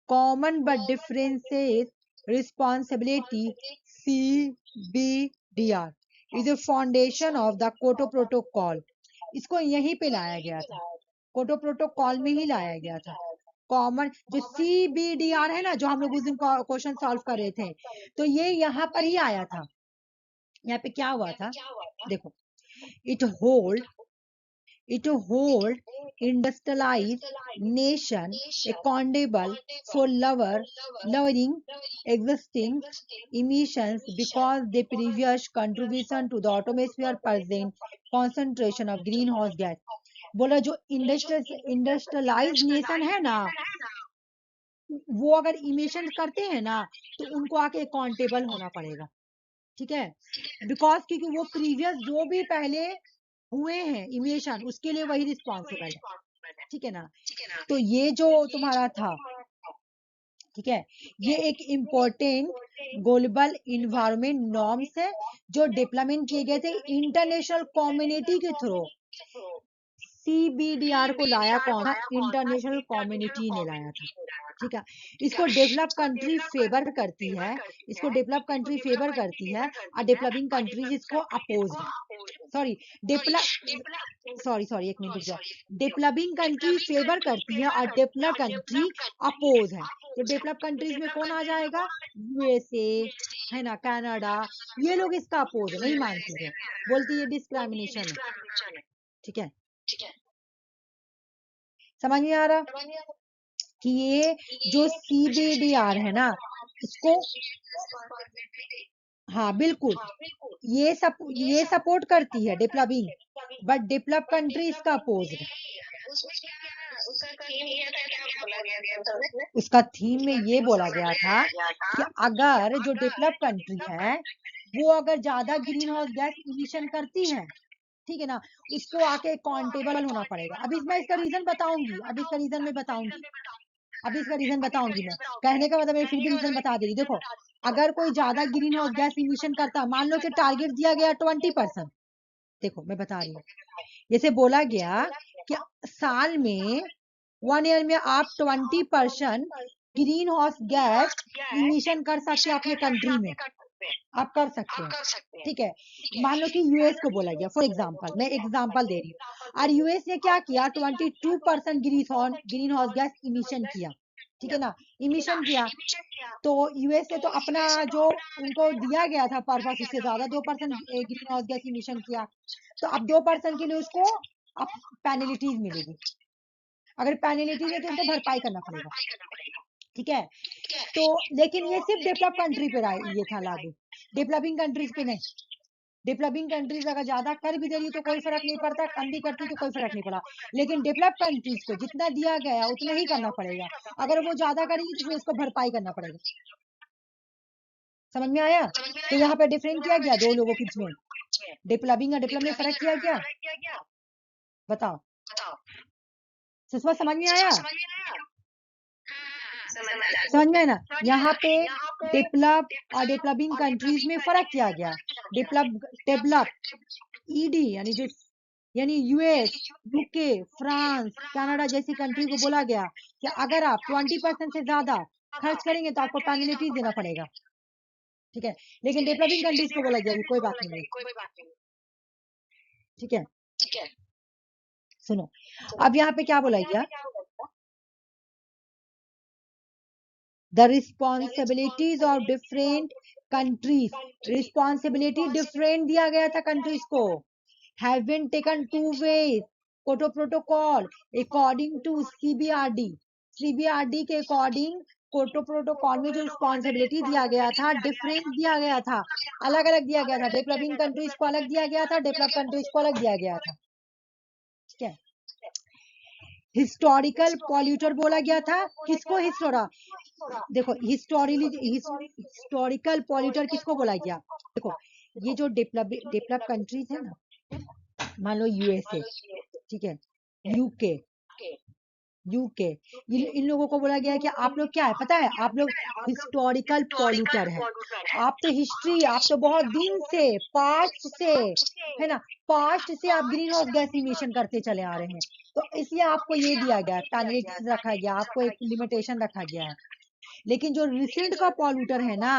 common but differentiate responsibility CBDR is a foundation of the Kyoto Protocol. इसको यहीं पे लाया गया था, कोटो प्रोटोकॉल में ही लाया गया था। कॉमन जो CBDR है ना, जो हम लोग उस दिन क्वेश्चन सॉल्व कर रहे थे, तो ये यहाँ पर ही आया था। यहाँ पे क्या हुआ था, देखो, it hold industrialized nation accountable for lowering existing emissions because their previous contribution to the atmosphere present concentration of greenhouse gas. बोला जो इंडस्ट्रियलाइज नेशन है ना, वो अगर इमिशन करते हैं ना, तो उनको आके अकाउंटेबल होना पड़ेगा, ठीक है, बिकॉज क्योंकि वो प्रीवियस जो भी पहले हुए हैं इमिशन, उसके लिए वही रिस्पॉन्सिबल है, ठीक है ना। तो ये जो तुम्हारा था, ठीक है, ये एक इम्पोर्टेंट ग्लोबल इन्वायरमेंट नॉर्म्स है जो डेवलपमेंट किए गए थे इंटरनेशनल कम्युनिटी के थ्रू। CBDR को लाया कौन था, इंटरनेशनल कम्युनिटी ने लाया था, ठीक है। इसको डेवलप कंट्री फेवर करती है, इसको डेवलप कंट्री फेवर करती है और डेवलपिंग कंट्रीज इसको अपोज है। सॉरी एक मिनट रुक जाओ, डेवलपिंग कंट्री फेवर करती है और डेवलप कंट्री अपोज है। तो डेवलप कंट्रीज में कौन आ जाएगा, USA है ना, कनाडा, ये लोग इसका अपोज नहीं मानती है, बोलती है डिस्क्रिमिनेशन है, ठीक है। समझ में आ रहा कि ये जो CBDR है ना, इसको, हाँ बिल्कुल, ये सपोर्ट करती है डेवलपिंग, बट डेवलप कंट्री इसका अपोज है। उसका थीम में ये बोला गया था कि अगर जो डेवलप कंट्री है वो अगर ज्यादा ग्रीन हाउस गैस इमिशन करती है, ठीक है ना, उसको आके अकाउंटेबल होना पड़ेगा। अभी मैं इसका रीजन बताऊंगी, अभी इसका रीजन मैं बताऊंगी, मैं कहने का मतलब मैं फिर भी रीजन बता दे रही। देखो, अगर कोई ज्यादा ग्रीन हाउस गैस इमिशन करता, मान लो कि टारगेट दिया गया 20%, देखो मैं बता रही हूँ, जैसे बोला गया कि साल में 1 ईयर में आप 20% ग्रीन हाउस गैस इमिशन कर सकते हैं अपने कंट्री में, आप कर सकते हैं, ठीक है। मान लो कि यूएस को बोला गया, फॉर एग्जांपल, मैं एग्जांपल दे रही हूँ, और यूएस ने क्या किया, 22% ग्रीन हाउस गैस इमिशन किया, ठीक है ना, इमिशन किया। तो यूएस ने तो अपना जो उनको दिया गया था पर्पस, उससे ज्यादा 2% ग्रीन हाउस गैस इमिशन किया, तो अब 2% के लिए उसको अब पेनल्टीज मिलेगी। अगर पेनल्टीज है तो उनको भरपाई करना पड़ेगा, ठीक है। तो लेकिन ये सिर्फ डेवलप कंट्री पे ये था लागू, डेवलपिंग कंट्रीज पे नहीं। डेवलपिंग कंट्रीज अगर ज्यादा कर भी दे रही तो कोई फर्क नहीं पड़ता, कम भी करती तो कोई फर्क नहीं पड़ा, लेकिन डेवलप कंट्रीज को जितना दिया गया उतना ही करना पड़ेगा। अगर वो ज्यादा करेंगी तो फिर उसको भरपाई करना पड़ेगा। समझ में आया? तो यहाँ पे डिफरेंट किया गया दो लोगों के बीच में, डेवलपिंग और डेवलप में फर्क किया गया, बताओ सुषमा, समझ में आया? समझ में है ना? यहाँ पे डेवलप और डेवलपिंग कंट्रीज में फर्क किया गया। डेवलप ईडी यानी यूएस, यूके, फ्रांस, कनाडा जैसी कंट्री को बोला गया कि अगर आप 20% से ज्यादा खर्च करेंगे तो आपको पेनल्टी देना पड़ेगा, ठीक है। लेकिन डेवलपिंग कंट्रीज को बोला गया कोई बात नहीं, ठीक है। सुनो, अब यहाँ पे क्या बोला गया, the responsibilities of different countries, responsibility different दिया गया था countries को, have been taken two ways, Kyoto Protocol according to CBRD के अकॉर्डिंग कोटो प्रोटोकॉल में जो रिस्पॉन्सिबिलिटी दिया गया था डिफरेंट दिया गया था, अलग अलग दिया गया था। डेवलपिंग कंट्रीज को अलग दिया गया था, डेवलप कंट्रीज को अलग दिया गया था, ठीक है। हिस्टोरिकल पॉल्यूटर बोला गया था, किसको देखो हिस्टोरिकल पॉल्यूटर किसको बोला गया, देखो ये जो डेवलप कंट्रीज है ना, मान लो USA, ठीक है, यूके, इन लोगों को बोला गया है कि आप लोग क्या है पता है, आप लोग हिस्टोरिकल पॉल्यूटर है, आप तो हिस्ट्री, आप तो बहुत दिन से पास्ट से है ना, पास्ट से आप ग्रीन हाउस गैस इमिशन करते चले आ रहे हैं, तो इसलिए आपको ये दिया गया, पेनल्टीज रखा गया, आपको एक लिमिटेशन रखा गया है। लेकिन जो रिसेंट का पॉल्यूटर है ना,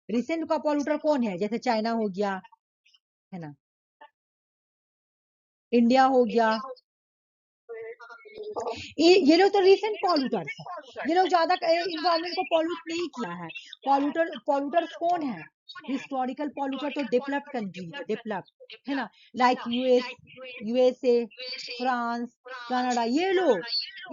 रिसेंट का पॉल्यूटर कौन है? जैसे चाइना हो गया, है ना, इंडिया हो गया, ये लोग तो रिसेंट पॉल्यूटर्स है। ये लोग ज्यादा इन्वायरमेंट को पॉल्यूट नहीं किया है। पॉल्यूटर्स कौन है? हिस्टोरिकल पॉल्यूटर तो डेवलप्ड कंट्री है, डेवलप्ड, है ना, लाइक यूएसए, फ्रांस, कनाडा, ये लोग,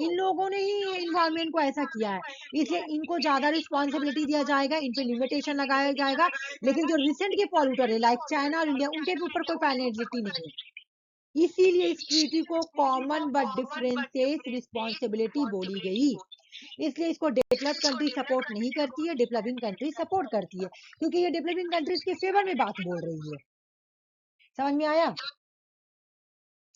इन लोगों ने ही इन्वायरमेंट को ऐसा किया है, इसलिए इनको ज्यादा रिस्पॉन्सिबिलिटी दिया जाएगा, इन पे लिमिटेशन लगाया जाएगा। लेकिन जो रिसेंट के पॉल्यूटर है लाइक चाइना और इंडिया, उनके ऊपर कोई पेनल्टी नहीं है। इसीलिए इस ट्रीटी को कॉमन बट डिफरेंसेस रिस्पॉन्सिबिलिटी बोली गई। इसलिए इसको डेवलप्ड कंट्री सपोर्ट नहीं करती है, डेवलपिंग कंट्री सपोर्ट करती है, क्योंकि ये डेवलपिंग कंट्रीज के फेवर में बात बोल रही है। समझ में आया?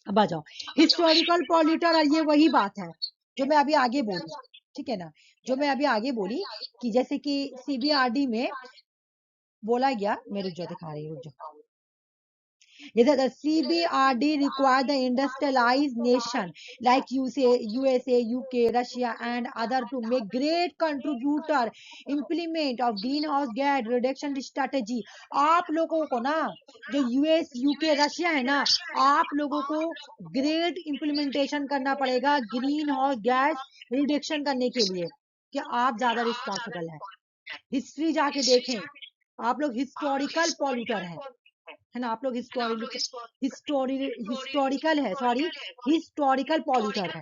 अब आ जाओ हिस्टोरिकल पॉल्यूटर, और ये वही बात है जो मैं अभी आगे बोली, ठीक है ना, जो मैं अभी आगे बोली कि जैसे कि सीबीआरडी में बोला गया, मैं रुक जाओ दिखा रही हूँ, रुक जाओ। The CBRD require the industrialized nation like USA, UK, Russia and other to make great contributor implement of greenhouse gas reduction strategy। आप लोगों को ना, जो US, UK, रशिया है ना, आप लोगों को ग्रेट इम्प्लीमेंटेशन करना पड़ेगा ग्रीन हाउस गैस रिडक्शन करने के लिए, कि आप ज्यादा रिस्पॉन्सिबल है। हिस्ट्री जाके देखें, आप लोग हिस्टोरिकल पॉल्यूटर है ना, आप लोग हिस्टोरिकल है, सॉरी, हिस्टोरिकल पॉल्यूटर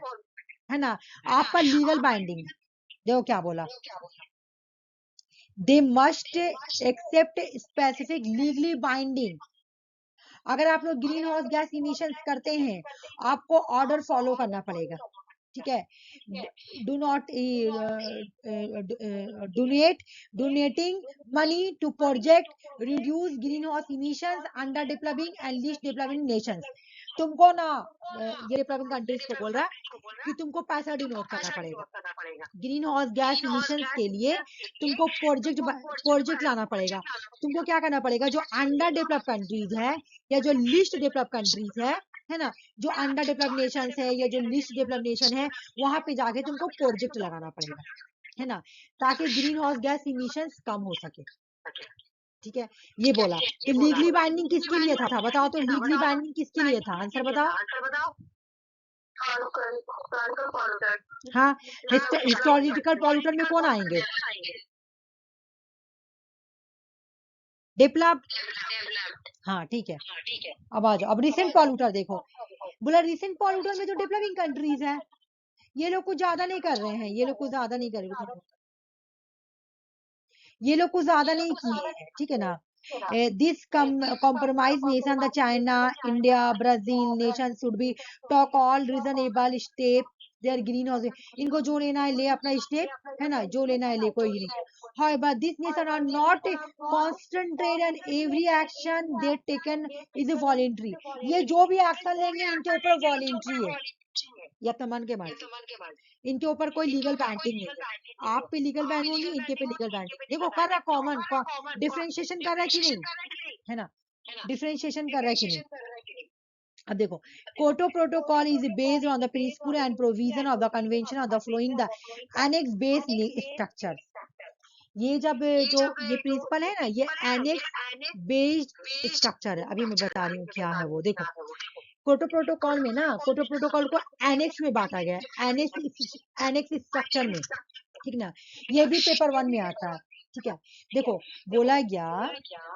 है ना। आप पर लीगल बाइंडिंग, देखो क्या बोला, they must accept specific legally binding. अगर आप लोग ग्रीन हाउस गैस इमिशंस करते हैं, आपको ऑर्डर फॉलो करना पड़ेगा, ठीक है। Do not donating money to project reduce greenhouse emissions under developing and least developing nations। तुमको ना, ये डेवलपिंग कंट्रीज को बोल रहा है कि तुमको पैसा डोनेट करना पड़ेगा ग्रीन हाउस गैस इमिशंस के लिए। तुमको प्रोजेक्ट लाना पड़ेगा। तुमको क्या करना पड़ेगा, जो अंडर डेवलप कंट्रीज है या जो लिस्ट डेवलप कंट्रीज है ना, जो अंडर डेवलप नेशन है या जो लिस्ट डेवलप नेशन है, वहां पे जाके तुमको प्रोजेक्ट लगाना पड़ेगा, है ना, ताकि ग्रीन हाउस गैस इमिशंस कम हो सके, ठीक है। ये बोला तो लीगली बाइंडिंग किसके लिए था बताओ, तो लीगली बाइंडिंग किसके लिए था, आंसर बताओ। हाँ, हिस्टोरिकल पॉल्यूटर में कौन आएंगे? डेवलप्ड, हाँ ठीक है। अब आ जाओ, अब रिसेंट पॉल्यूटर देखो, बोला रिसेंट पॉल्यूटर में जो डेवलपिंग कंट्रीज है, ये लोग कुछ ज्यादा नहीं कर रहे हैं, ये लोग कुछ ज्यादा नहीं कर रहे, ये लोग कुछ ज्यादा नहीं किए हैं, ठीक है ना। This compromise nation, the China, India, Brazil nation should be talk all reasonable step their greenhouse। इनको जो लेना है ले अपना स्टेप, है ना, जो लेना है ले, कोई नहीं है। However, this nation are not concentrated and every action they taken is voluntary। ये जो भी एक्शन लेंगे इनके ऊपर वॉलेंट्री है, या तो मन के मर्जी, इनके ऊपर कोई लीगल बैंडिंग नहीं है। आप पे लीगल बैंड होगी, इनके पे लीगल बैंडिंग। देखो कर रहा कॉमन डिफरेंशिएशन कर रहा है कि नहीं, है ना, डिफरेंशिएशन कर रहा है कि नहीं। अब देखो, Kyoto protocol is based on the principle and provision of the convention of the flowing the annex based structure. ये जब जो ये प्रिंसिपल है ना, ये एनेक्स बेस्ड स्ट्रक्चर है। अभी मैं बता रही हूँ क्या है वो, देखो कोटो प्रोटोकॉल में ना, कोटो प्रोटोकॉल को एनेक्स में बांटा गया है, एनेक्स स्ट्रक्चर में, ठीक ना। ये भी पेपर 1 में आता है, ठीक है। देखो बोला गया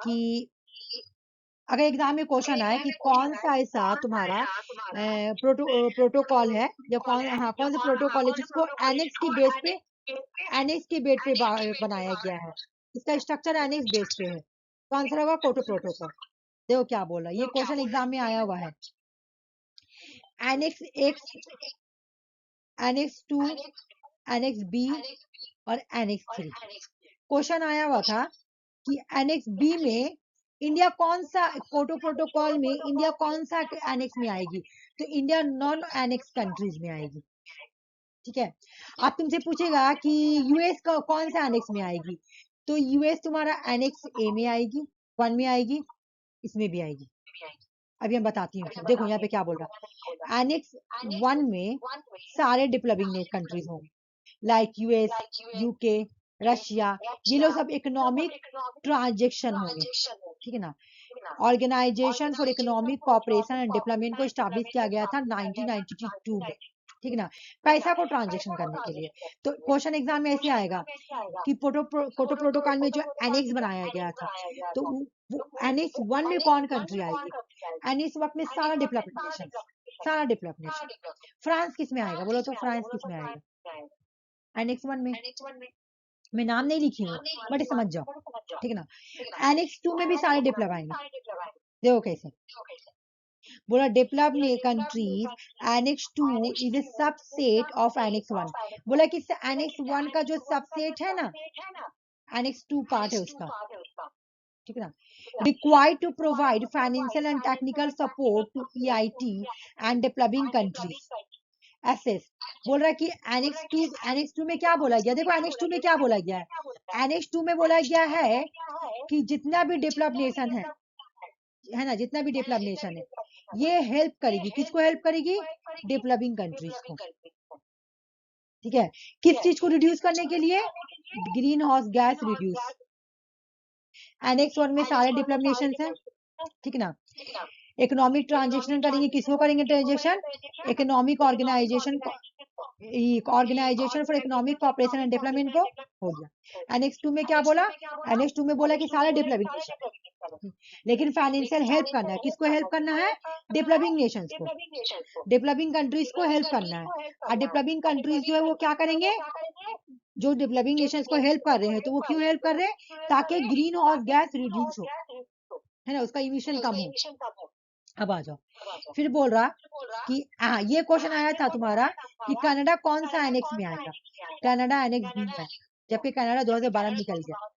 कि अगर एग्जाम में क्वेश्चन आए कि कौन सा ऐसा तुम्हारा प्रोटोकॉल है, या कौन से प्रोटोकॉल है जिसको एनेक्स की बेस पे बनाया गया है, इसका स्ट्रक्चर एनेक्स बेस पे है, तो आंसर होगा कोटो प्रोटोकॉल। देखो क्या बोला, ये क्वेश्चन एग्जाम में आया हुआ है। Annex X, annex 2, annex B और एनेक्स 3 क्वेश्चन आया हुआ था कि एनेक्स बी में इंडिया कौन सा, कोटो प्रोटोकॉल में इंडिया कौन सा एनेक्स में आएगी, तो इंडिया नॉन एनेक्स कंट्रीज में आएगी, ठीक है। अब तुमसे पूछेगा कि यूएस का कौन सा एनेक्स में आएगी, तो यूएस तुम्हारा एनेक्स ए में आएगी, 1 में आएगी, इसमें भी आएगी। अभी हम बताती हूँ, देखो यहाँ पे क्या बोल रहा है, एनेक्स 1 में सारे डेवलपिंग कंट्रीज होंगे, लाइक यूएस, यूके, रशिया, ये लोग सब इकोनॉमिक ट्रांजेक्शन होंगे, ठीक है ना। Organisation for economic cooperation and development को स्टैब्लिश किया गया था 1992 में, ठीक है ना, पैसा को ट्रांजेक्शन करने के लिए। तो क्वेश्चन एग्जाम में ऐसे आएगा कि कोटो प्रोटोकॉल में जो एनेक्स बनाया गया था, तो वो एनेक्स 1 में कौन कंट्री आएगी? एनेक्स 1 में सारा डेवलप्ड नेशन, सारा डेवलप्ड नेशन। फ्रांस किस में आएगा बोलो तो? फ्रांस किस में आएगा? एनेक्स 1 में। मैं नाम नहीं लिखी हूँ बट समझ जाओ, ठीक है ना। एनेक्स 2 में भी सारे डेवलप आएंगे, देखो कैसे बोला, developed countries annex 2 is a subset of annex 1। बोला कि एनेक्स 1 का जो सबसेट है ना, एनेक्स 2 पार्ट है उसका, ठीक है ना। Required to provide financial and technical support to EIT and developing countries एसेस। बोल रहा है कि एनेक्स 2 में क्या बोला गया? देखो एनेक्स 2 में क्या बोला गया है? एनेक्स 2 में बोला गया है कि जितना भी डेवलप्ड नेशन है ना, जितना भी डेवलप्ड नेशन है, ये हेल्प करेगी, किसको हेल्प करेगी? डेवलपिंग कंट्रीज को, ठीक है। किस चीज को रिड्यूस करने के लिए? Green house gas reduce. Annex 1 में सारे डेवलप्ड नेशन हैं, ठीक है ना। इकोनॉमिक ट्रांजेक्शन करेंगे, किसको करेंगे transaction? Economic organisation for economic cooperation and development को हो गया। एनेक्स 2 में क्या बोला? एनेक्स 2 में बोला कि सारा डेवलपिंग नेशन, लेकिन फाइनेंशियल हेल्प करना है, किसको हेल्प करना है? डेवलपिंग नेशंस को, डेवलपिंग कंट्रीज को हेल्प करना है। और डेवलपिंग कंट्रीज जो है वो क्या करेंगे? जो डेवलपिंग नेशंस को हेल्प कर रहे हैं, तो वो क्यों हेल्प कर रहे हैं? ताकि ग्रीन हाउस गैस रिड्यूस हो, है ना, उसका इमिशन कम हो। अब आ जाओ, फिर बोल रहा कि ये क्वेश्चन आया था तुम्हारा कि कनाडा कौन सा एनेक्स में आएगा? कनाडा एनेक्स बी में, जबकि कनाडा 2012 में निकल गया।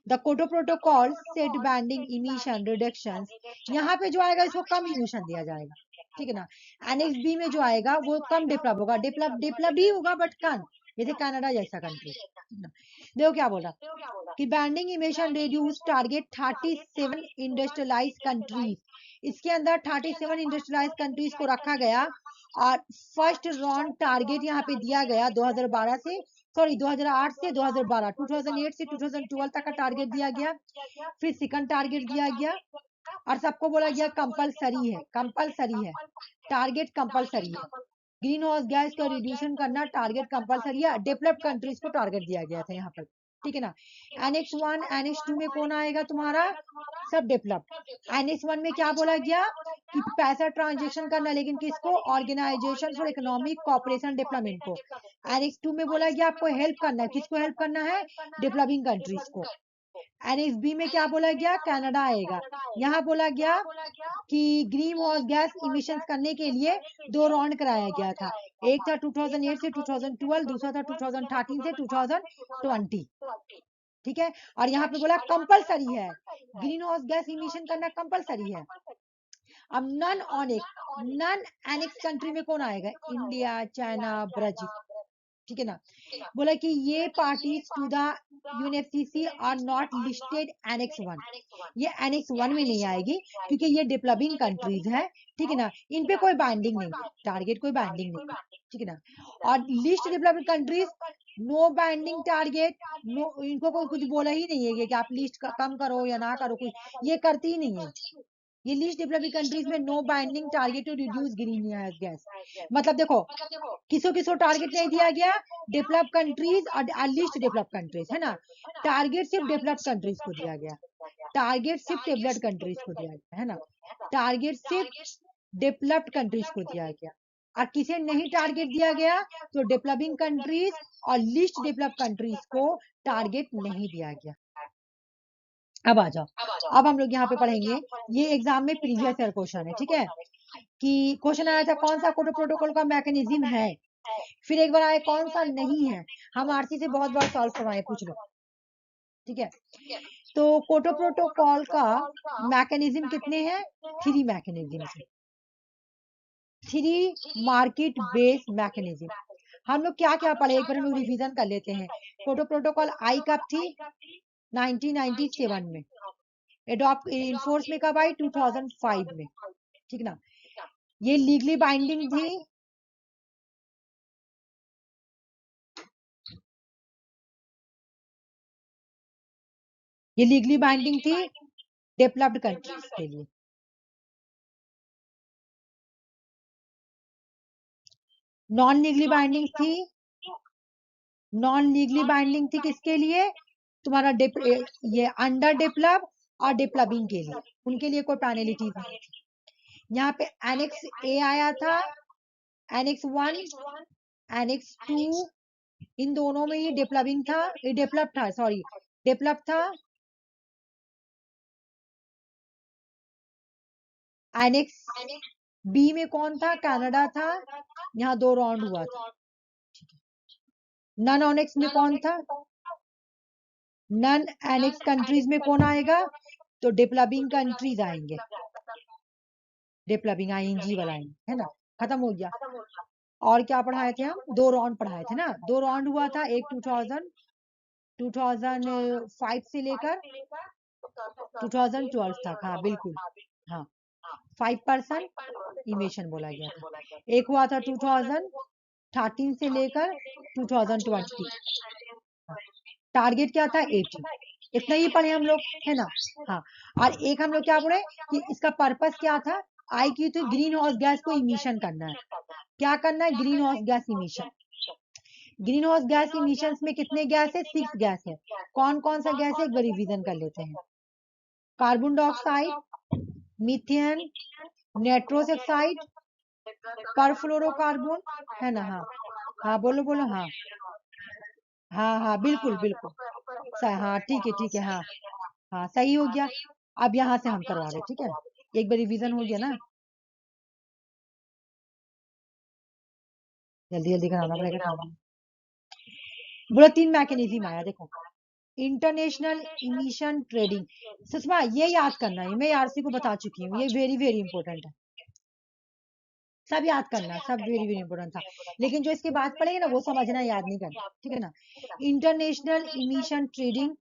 The Kyoto protocol set binding emission reductions, यहाँ पे जो आएगा इसको कम इमिशन दिया जाएगा, ठीक है ना। एनेक्स बी में जो आएगा वो कम डेवलप होगा, डेवलप ही होगा बट कम, जैसे कनाडा जैसा कंट्री, देखो क्या बोला कि binding emission reduce target 37 industrialise countries. इसके अंदर 37 इंडस्ट्रियलाइज कंट्रीज को रखा गया और फर्स्ट राउंड टारगेट यहाँ पे दिया गया 2008 से 2012, 2008 से 2012 तक का टारगेट दिया गया। फिर सेकंड टारगेट दिया गया और सबको बोला गया कंपलसरी है, कंपलसरी है, टारगेट कंपलसरी है, ग्रीन हाउस गैस का रिड्यूशन करना टारगेट कंपलसरी है। डेवलप्ड कंट्रीज को टारगेट दिया गया था यहाँ पर, ठीक है ना। एनेक्स 1 एनेक्स 2 में कौन आएगा तुम्हारा? सब डेवलप। एनेक्स 1 में क्या बोला गया कि पैसा ट्रांजेक्शन करना, लेकिन किसको? Organisation for economic cooperation development को। एनेक्स 2 में बोला गया आपको हेल्प करना है, किसको हेल्प करना है? डेवलपिंग कंट्रीज को। एनेक्स बी में क्या बोला गया? कनाडा आएगा। यहाँ बोला गया कि ग्रीन हाउस गैस इमिशंस करने के लिए 2 राउंड कराया गया था, एक था 2008 से 2012, दूसरा था 2013 से 2020, ठीक है। और यहाँ पे बोला कंपलसरी है, ग्रीन हाउस गैस इमिशन करना कंपलसरी है। अब नन एनेक्स कंट्री में कौन आएगा? इंडिया, चाइना, ब्राजील, ठीक है ना। बोला कि ये parties to the UNFCC are not listed annex 1, ये एनेक्स 1 में नहीं आएगी क्योंकि ये डेवलपिंग कंट्रीज है, ठीक है ना। इन पे कोई बाइंडिंग नहीं है, टारगेट कोई बाइंडिंग नहीं है, ठीक है ना। और list developed countries no binding target, no, इनको कोई कुछ बोला ही नहीं है कि आप लिस्ट कम करो या ना करो, कुछ ये करती ही नहीं है। ये लीस्ट डेवलपिंग कंट्रीज में no binding target to reduce greenhouse gas, मतलब देखो किसको टारगेट नहीं दिया गया? डेवलप कंट्रीज और लीस्ट डेवलप कंट्रीज, है ना। टारगेट सिर्फ डेवलप्ड कंट्रीज को दिया गया, टारगेट सिर्फ डेवलप्ड कंट्रीज को दिया गया, है ना। टारगेट सिर्फ डेवलप्ड कंट्रीज को दिया गया, और किसे नहीं टारगेट दिया गया? तो डेवलपिंग कंट्रीज और लीस्ट डेवलप कंट्रीज को टारगेट नहीं दिया गया। अब आ जाओ, अब हम लोग यहाँ पे पढ़ेंगे, ये एग्जाम में प्रीवियस ईयर क्वेश्चन है, ठीक है। कि क्वेश्चन आया था कौन सा कोटो प्रोटोकॉल का मैकेनिज्म है, फिर एक बार आए कौन सा नहीं है। हम आरसी से बहुत बार सॉल्व करवाए, पूछ लो, ठीक है। तो कोटो प्रोटोकॉल का मैकेनिज्म कितने हैं? 3 मैकेनिज्म है, 3 मार्केट बेस्ड मैकेनिज्म। हम लोग क्या क्या पढ़े, एक बार हम लोग रिवीजन कर लेते हैं। कोटो प्रोटोकॉल आई कब थी? 1997 में। एडॉप्ट इन्फोर्स में कब आई? 2005 में, ठीक ना। ये लीगली बाइंडिंग थी, ये लीगली बाइंडिंग थी डेवलप्ड कंट्रीज के लिए। नॉन लीगली बाइंडिंग थी, नॉन लीगली बाइंडिंग थी किसके लिए? तुम्हारा ये अंडर डेवलप और डेवलपिंग के लिए, उनके लिए कोई पेनल्टी नहीं थी। यहाँ पे एनेक्स ए आया था, एनेक्स 1, एनेक्स 2, इन दोनों में ही डेवलपिंग था, डेवलप था, सॉरी डेवलप था। एनेक्स बी में कौन था? कनाडा था, यहाँ 2 राउंड हुआ था। नन एनेक्स में कौन था? नन एनेक्स कंट्रीज में कौन आएगा? तो डेवलपिंग कंट्रीज आएंगे, डेवलपिंग आईएनजी वाला आएंगे, है ना, खत्म हो गया। और क्या पढ़ाए थे हम? 2 राउंड पढ़ाए थे ना, 2 राउंड हुआ था, एक 2005 से लेकर 2012 तक, हाँ बिल्कुल, हाँ 5% इमिशन बोला गया था। एक हुआ था 2013 से लेकर 2020, टारगेट क्या था? 80। इतना ही पढ़े हम लोग, है ना, हाँ। और एक हम लोग क्या पढ़े कि इसका पर्पस क्या था? आई की तो ग्रीन हाउस गैस को इमिशन करना है। क्या करना है? Green house gas emission. Green house gas emission में कितने गैस है? 6 गैस है। कौन कौन सा गैस है? एक बार रिवीजन कर लेते हैं। Carbon dioxide, methane, nitrous oxide, perfluorocarbon, है ना, हाँ हाँ बोलो बोलो, हाँ हाँ हाँ बिल्कुल बिल्कुल, हाँ ठीक है, हाँ हाँ सही हो गया। अब यहाँ से हम करवा रहे, ठीक है, एक बार रिवीजन हो गया ना, जल्दी जल्दी कराना पड़ेगा काम। बोला 3 मैकेनिज्म आया, देखो, इंटरनेशनल इमिशन ट्रेडिंग। सुषमा ये याद करना है, मैं आरसी को बता चुकी हूँ, ये वेरी वेरी इंपॉर्टेंट है, सब याद करना, सब वेरी वेरी इंपॉर्टेंट था, लेकिन जो इसके बाद पढ़ेंगे ना वो समझना, याद नहीं करना, ठीक है ना। इंटरनेशनल इमिशन ट्रेडिंग,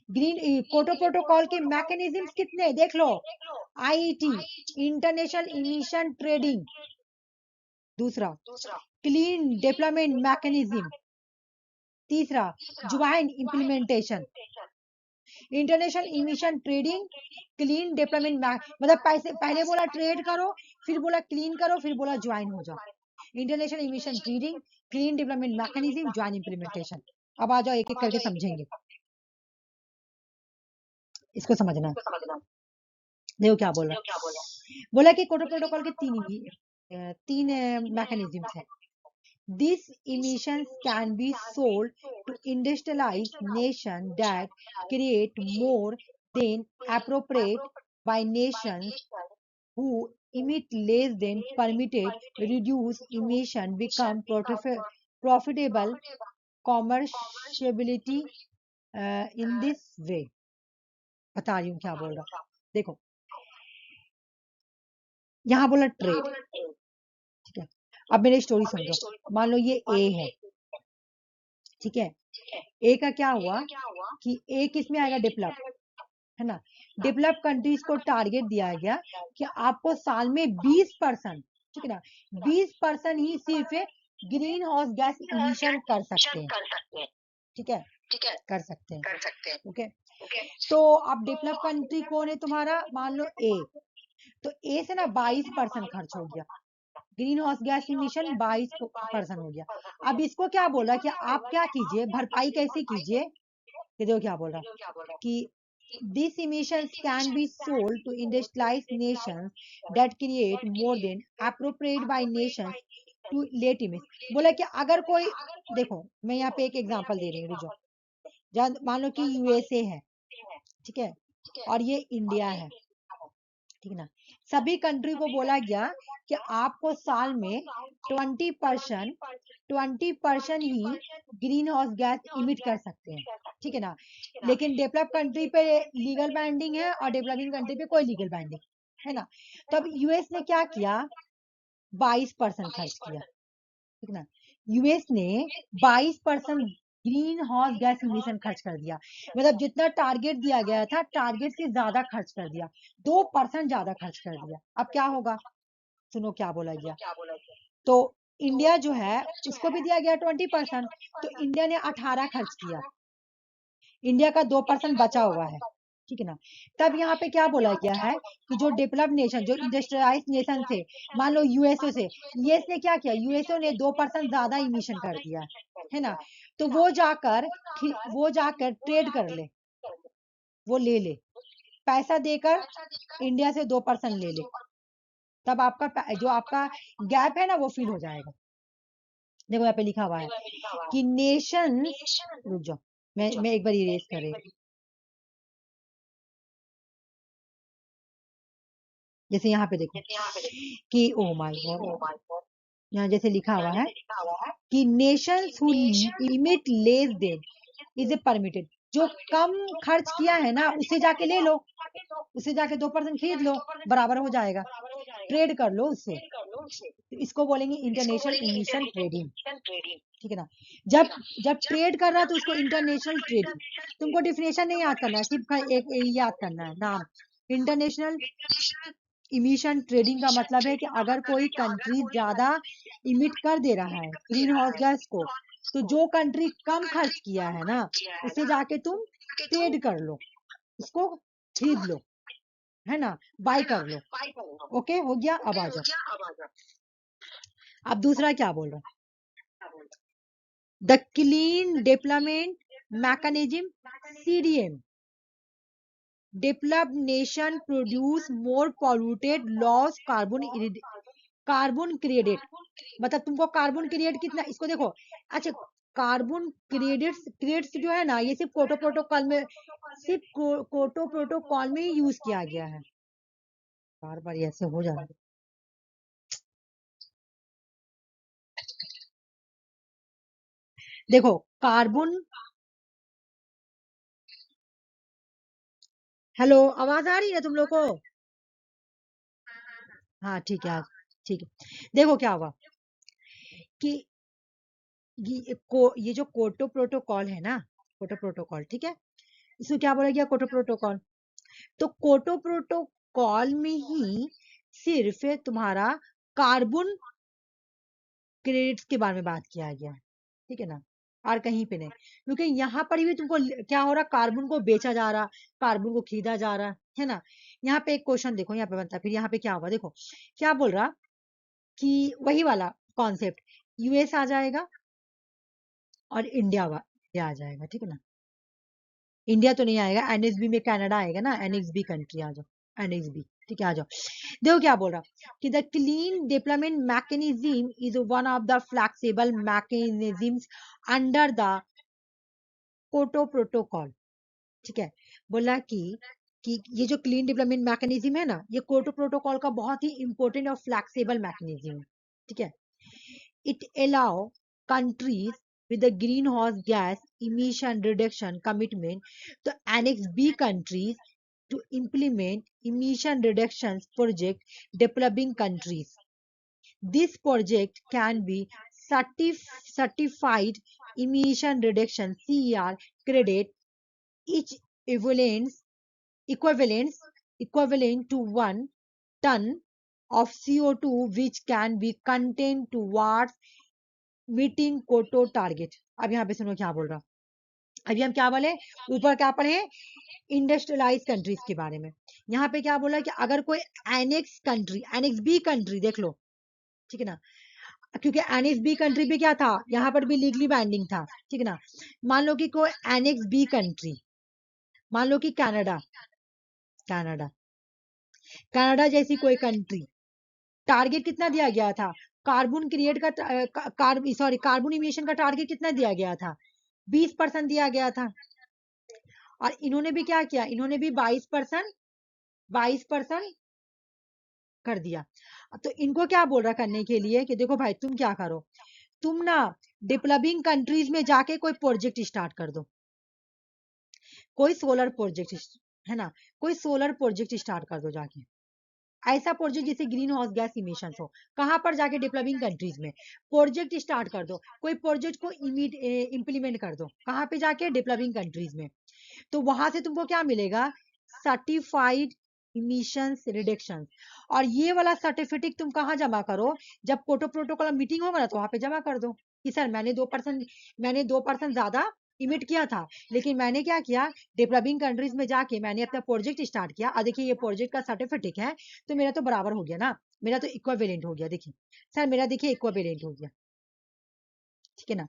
ग्रीन कोटो प्रोटोकॉल के मैकेनिज्म्स कितने देख लो, आईईटी, इंटरनेशनल इमिशन ट्रेडिंग, दूसरा क्लीन डेवलपमेंट मैकेनिज्म, तीसरा joint implementation. International emission trading, clean development, मतलब पहले बोला ट्रेड करो, फिर बोला क्लीन करो, फिर बोला ज्वाइन हो जाओ। International emission trading, clean development mechanism, joint implementation. अब आ जाओ एक एक करके समझेंगे, इसको समझना। देखो क्या बोल रहा है, बोला कि कोटो प्रोटोकॉल के तीन मैकेनिज्म्स हैं। These emissions can be sold to industrialized nations that create more than appropriate by nations who emit less than permitted. Reduce emission become profitable commerciality in this way. बता रही हूँ क्या बोल रहा हूँ, देखो यहाँ बोला ट्रेड, ठीक है। अब मेरी स्टोरी समझो, मान लो ये ए है, ठीक है, ए का क्या हुआ कि ए किस में आएगा? डेवलप, है ना। डेवलप कंट्रीज को टारगेट दिया गया कि आपको साल में 20%, ठीक है ना, 20% ही सिर्फ ग्रीन हाउस गैस इमिशन कर सकते हैं, ठीक है, कर सकते हैं, ओके। तो अब डेवलप कंट्री कौन है तुम्हारा? मान लो ए, तो ए से ना 22% खर्च हो गया, ग्रीन हाउस गैस इमिशन 22% हो गया। अब इसको क्या बोला कि आप क्या कीजिए, भरपाई कैसे कीजिए, ये देखो क्या बोल रहा कि these emissions can be sold to industrialized nations that create more than appropriate by nations to let emit। बोला कि अगर कोई, देखो मैं यहाँ पे एक एग्जांपल दे रही हूँ, रुको, मान लो कि यूएसए है, ठीक है, और ये इंडिया है, ठीक है ना। सभी कंट्री को बोला गया कि आपको साल में 20% ही ग्रीन हाउस गैस इमिट कर सकते हैं, ठीक है ना। लेकिन डेवलप कंट्री पे लीगल बाइंडिंग है और डेवलपिंग कंट्री पे कोई लीगल बाइंडिंग, है ना। तो अब यूएस ने क्या किया? 22% खर्च किया, ठीक है ना। यूएस ने 22% ग्रीन हाउस गैस इमिशन खर्च कर दिया, मतलब जितना टारगेट दिया गया था टारगेट से ज्यादा खर्च कर दिया, 2% ज्यादा खर्च कर दिया। अब क्या होगा? सुनो क्या बोला गया, तो इंडिया जो है उसको भी दिया गया 20%, तो इंडिया ने 18 खर्च किया, इंडिया का 2% बचा हुआ है, ठीक है ना। तब यहाँ पे क्या बोला गया है कि जो डेवलप्ड नेशन, जो इंडस्ट्रियलाइज नेशन थे, मान लो यूएसओ से, यूएस ने क्या किया, यूएसओ ने 2% ज्यादा इमिशन कर दिया है ना, तो वो जाकर ट्रेड कर ले, वो ले ले, पैसा देकर इंडिया से 2% ले ले, तब आपका जो आपका गैप है ना वो फिल हो जाएगा। देखो यहाँ पे लिखा हुआ है कि नेशन, रुक जाओ, मैं एक बार इरेज कर रही हूँ। जैसे यहाँ पे देखो कि ओ माय गॉड, यहाँ जैसे लिखा हुआ है कि Nations who limit less than is a permitted, जो कम खर्च किया है ना उससे जाके ले लो, उससे जाके 2% खरीद लो, बराबर हो जाएगा, ट्रेड कर लो उससे, तो इसको बोलेंगे इंटरनेशनल इमिशन ट्रेडिंग, ठीक है ना। जब जब ट्रेड कर रहा है तो उसको इंटरनेशनल ट्रेडिंग, तुमको डिफिनेशन नहीं याद करना है, सिर्फ एक याद करना है नाम, इंटरनेशनल इमिशन ट्रेडिंग का मतलब है कि अगर कोई कंट्री ज्यादा इमिट कर दे रहा है ग्रीन हाउस गैस को, तो जो कंट्री कम खर्च किया है ना उससे जाके तुम ट्रेड कर लो, उसको खरीद लो, है ना, बाय कर लो। ओके हो गया, अब आ जाओ, अब दूसरा क्या बोल रहा, the clean development mechanism CDM, developed nation produce more polluted loss carbon credit, मतलब तुमको कार्बन क्रेडिट कितना, इसको देखो, अच्छा कार्बन क्रेडिट्स जो है ना ये सिर्फ कोटो प्रोटोकॉल में, सिर्फ कोटो प्रोटोकॉल में ही यूज किया गया है, बार बार ऐसे हो जा रहा है। देखो कार्बन, हेलो आवाज आ रही है तुम लोग को, हाँ ठीक है, ठीक है। देखो क्या हुआ कि ये जो कोटो प्रोटोकॉल है ना, कोटो प्रोटोकॉल, ठीक है, इसको क्या बोला गया, कोटो प्रोटोकॉल, तो कोटो प्रोटोकॉल में ही सिर्फ तुम्हारा कार्बन क्रेडिट्स के बारे में बात किया गया है, ठीक है ना, और कहीं पे नहीं, क्योंकि यहाँ पर भी तुमको क्या हो रहा, कार्बन को बेचा जा रहा, कार्बन को खरीदा जा रहा है ना। यहाँ पे एक क्वेश्चन देखो, यहाँ पे बनता है, फिर यहाँ पे क्या हुआ, देखो क्या बोल रहा कि वही वाला कॉन्सेप्ट, यूएस आ जाएगा और इंडिया आ जाएगा, ठीक है ना, इंडिया तो नहीं आएगा, एनएक्सबी में कनाडा आएगा ना, एनएक्सबी कंट्री आ जाओ, एनएक्सबी, ठीक है, आ जाओ। देखो क्या बोल रहा कि the clean development mechanism is one of the flexible mechanisms under the Kyoto protocol, ठीक है, बोला कि ये जो क्लीन डेवलपमेंट मैकेनिज्म है ना, ये कोटो प्रोटोकॉल का बहुत ही इंपॉर्टेंट और फ्लेक्सिबल मैकेनिज्म है, ठीक है। It allow countries with a greenhouse gas emission reduction commitment to annex B countries to implement emission reductions project developing countries. This project can be certified emission reduction CER credit, each equivalent to 1 ton of CO2 which can be contained towards meeting कोटो target. अब यहाँ पे सुनो क्या बोल रहा, अभी हम क्या बोले, ऊपर क्या पढ़े, इंडस्ट्रियलाइज कंट्रीज के बारे में, यहाँ पे क्या बोला कि अगर कोई एनेक्स बी कंट्री देख लो, ठीक है ना, क्योंकि एनेक्स बी कंट्री पे क्या था, यहाँ पर भी लीगली बाइंडिंग था, ठीक है ना। मान लो कि कोई एनेक्स बी कंट्री, मान लो कि कनाडा कनाडा कनाडा जैसी कोई कंट्री, टारगेट कितना दिया गया था, कार्बन क्रिएट का कार्बन इमिशन का टारगेट कितना दिया गया था, 20% दिया गया था, और इन्होंने भी क्या किया, इन्होंने भी 22% कर दिया। तो इनको क्या बोल रहा करने के लिए कि देखो भाई तुम क्या करो, तुम ना डेवलपिंग कंट्रीज में जाके कोई प्रोजेक्ट स्टार्ट कर दो, कोई सोलर प्रोजेक्ट है ना, कोई सोलर प्रोजेक्ट स्टार्ट कर दो जाके, ऐसा प्रोजेक्ट जिसे ग्रीन हाउस गैस इमिशन हो, कहां पर जाके, डेवलपिंग कंट्रीज में प्रोजेक्ट स्टार्ट कर दो, कोई प्रोजेक्ट को इम्प्लीमेंट कर दो, कहां पे जाके, डेवलपिंग कंट्रीज में, तो वहां से तुमको क्या मिलेगा, सर्टिफाइड इमिशंस रिडक्शन, और ये वाला सर्टिफिकेट तुम कहाँ जमा करो, जब कोटो प्रोटोकॉल मीटिंग होगा ना तो वहां पे जमा कर दो कि सर मैंने 2% ज्यादा इमिट किया था, लेकिन मैंने क्या किया, डेवलपिंग कंट्रीज में जाके मैंने अपना प्रोजेक्ट स्टार्ट किया। और देखिए ये प्रोजेक्ट का सर्टिफिकेट है, तो मेरा तो बराबर हो गया ना, मेरा तो इक्विवेलेंट हो गया। देखिए सर मेरा देखिए इक्विवेलेंट हो गया, ठीक है ना।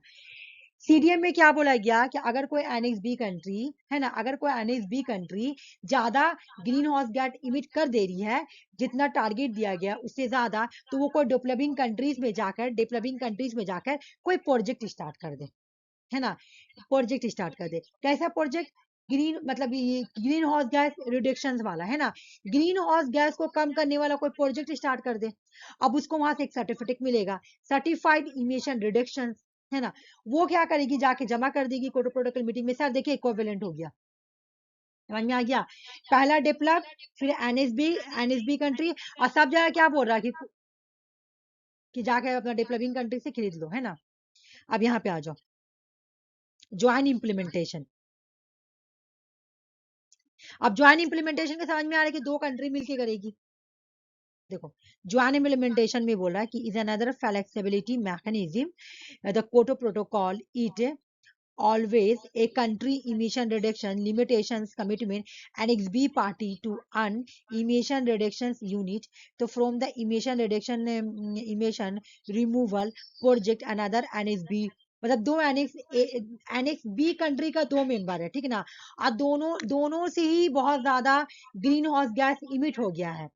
सीडीएम में क्या बोला गया कि अगर कोई एनेक्स बी कंट्री है ना, अगर कोई एनेक्स बी कंट्री ज्यादा ग्रीन हाउस गैस इमिट कर दे रही है जितना टारगेट दिया गया उससे ज्यादा, तो वो कोई डेवलपिंग कंट्रीज में जाकर कोई प्रोजेक्ट स्टार्ट कर दे, है ना, प्रोजेक्ट स्टार्ट कर दे। कैसा प्रोजेक्ट, ग्रीन मतलब ये ग्रीन हाउस गैस रिडक्शन वाला, है ना, ग्रीन हाउस गैस को कम करने वाला कोई प्रोजेक्ट स्टार्ट कर दे। अब उसको वहां से एक सर्टिफिकेट मिलेगा, सर्टिफाइड इमिशन रिडक्शन, है ना। वो क्या करेगी, जाके जमा कर देगी कोटो प्रोटोकॉल मीटिंग में। सर देखिए इक्विवेलेंट हो गया, समझ में आ गया। पहला डेवलप, फिर एनएसबी कंट्री, और सब जगह क्या बोल रहा है कि जाके अपना डेवलपिंग कंट्री से खरीद लो, है ना। अब यहाँ पे आ जाओ, ज्वाइन इम्प्लीमेंटेशन। अब ज्वाइन इम्प्लीमेंटेशन के समझ में आ रहा है कि दो कंट्री मिलके करेगी। देखो ज्वाइन इम्प्लीमेंटेशन में बोल रहा है कि is another flexibility mechanism the Kyoto protocol it always a country emission reduction limitations commitment annex B party to an emission reductions unit तो from the emission reduction emission removal project another annex B, मतलब दो annex B country का दो member है, ठीक है ना। और दोनों दोनों से ही बहुत ज्यादा ग्रीन हाउस गैस इमिट हो गया है,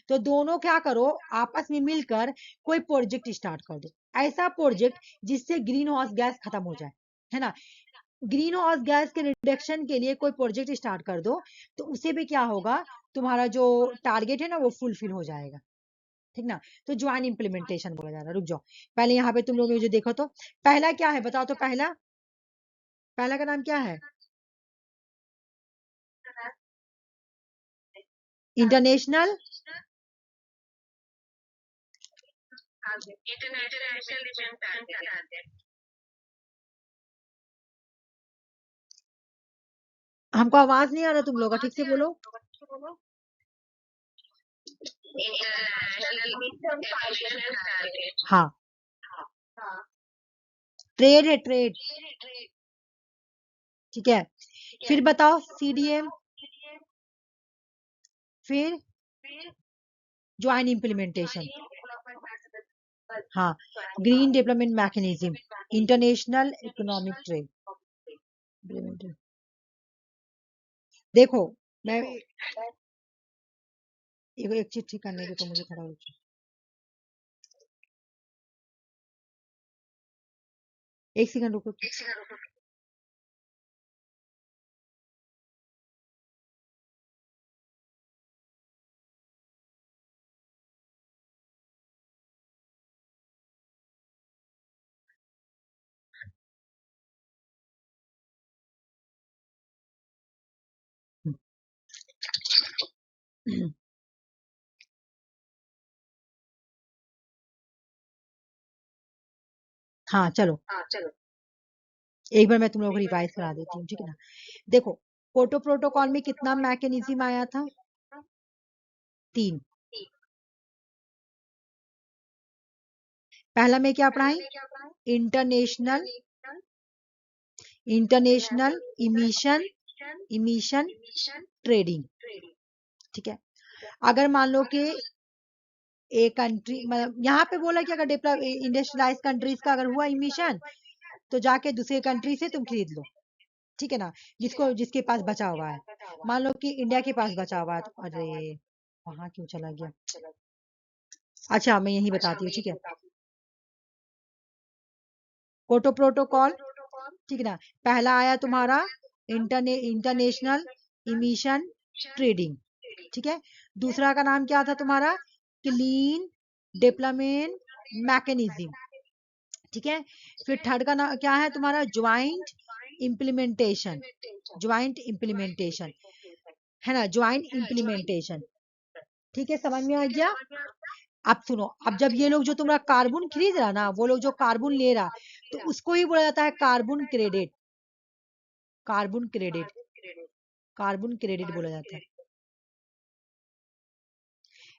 तो दोनों क्या करो, आपस में मिलकर कोई प्रोजेक्ट स्टार्ट कर दो, ऐसा प्रोजेक्ट जिससे ग्रीन हाउस गैस खत्म हो जाए, है ना। ग्रीन हाउस गैस के रिडक्शन के लिए कोई प्रोजेक्ट स्टार्ट कर दो, तो उसे भी क्या होगा, तुम्हारा जो टारगेट है ना वो फुलफिल हो जाएगा, ठीक ना। तो ज्वाइन इम्प्लीमेंटेशन बोला जा रहा है। रुक जाओ, पहले यहाँ पे तुम लोग जो देखो तो पहला क्या है बताओ, तो पहला पहला का नाम क्या है, इंटरनेशनल, हमको आवाज नहीं आ रहा तुम लोग का, ठीक से बोलो। हाँ ट्रेड है, ट्रेड, ठीक है। फिर बताओ सीडीएम, फिर ज्वाइन इम्प्लीमेंटेशन, हाँ green development mechanism, international economic trade. देखो मैं एक चीज ठीक करने की, तो मुझे थोड़ा एक सेकंड रुको। हाँ चलो एक बार मैं तुम लोगों को रिवाइज करा देती हूँ, ठीक है ना। देखो कोटो प्रोटोकॉल में कितना मैकेनिज्म आया था, 3। पहला में क्या पढ़ाई, international international emission emission trading, ठीक है। अगर मान लो कि एक कंट्री, मतलब यहाँ पे बोला कि अगर डेवलप इंडस्ट्रियलाइज कंट्रीज का अगर हुआ इमिशन, तो जाके दूसरे कंट्री से तुम खरीद लो, ठीक है ना, जिसके पास बचा हुआ है। मान लो कि इंडिया के पास बचा हुआ है, तो अरे वहां क्यों चला गया, अच्छा मैं यही बताती हूँ, ठीक है। कोटो प्रोटोकॉल, ठीक है ना, पहला आया तुम्हारा इंटरनेशनल इमिशन ट्रेडिंग, ठीक है। दूसरा का नाम क्या था तुम्हारा, क्लीन डेवलपमेंट मैकेनिज्म, ठीक है। फिर थर्ड का नाम क्या है तुम्हारा, ज्वाइंट इम्प्लीमेंटेशन, ज्वाइंट इम्प्लीमेंटेशन, है ना, ज्वाइंट इम्प्लीमेंटेशन, ठीक है, समझ में आ गया। अब सुनो, अब जब ये लोग जो तुम्हारा कार्बन खरीद रहा ना, वो लोग जो कार्बन ले रहा, तो उसको ही बोला जाता है carbon credit, carbon credit, carbon credit बोला जाता है।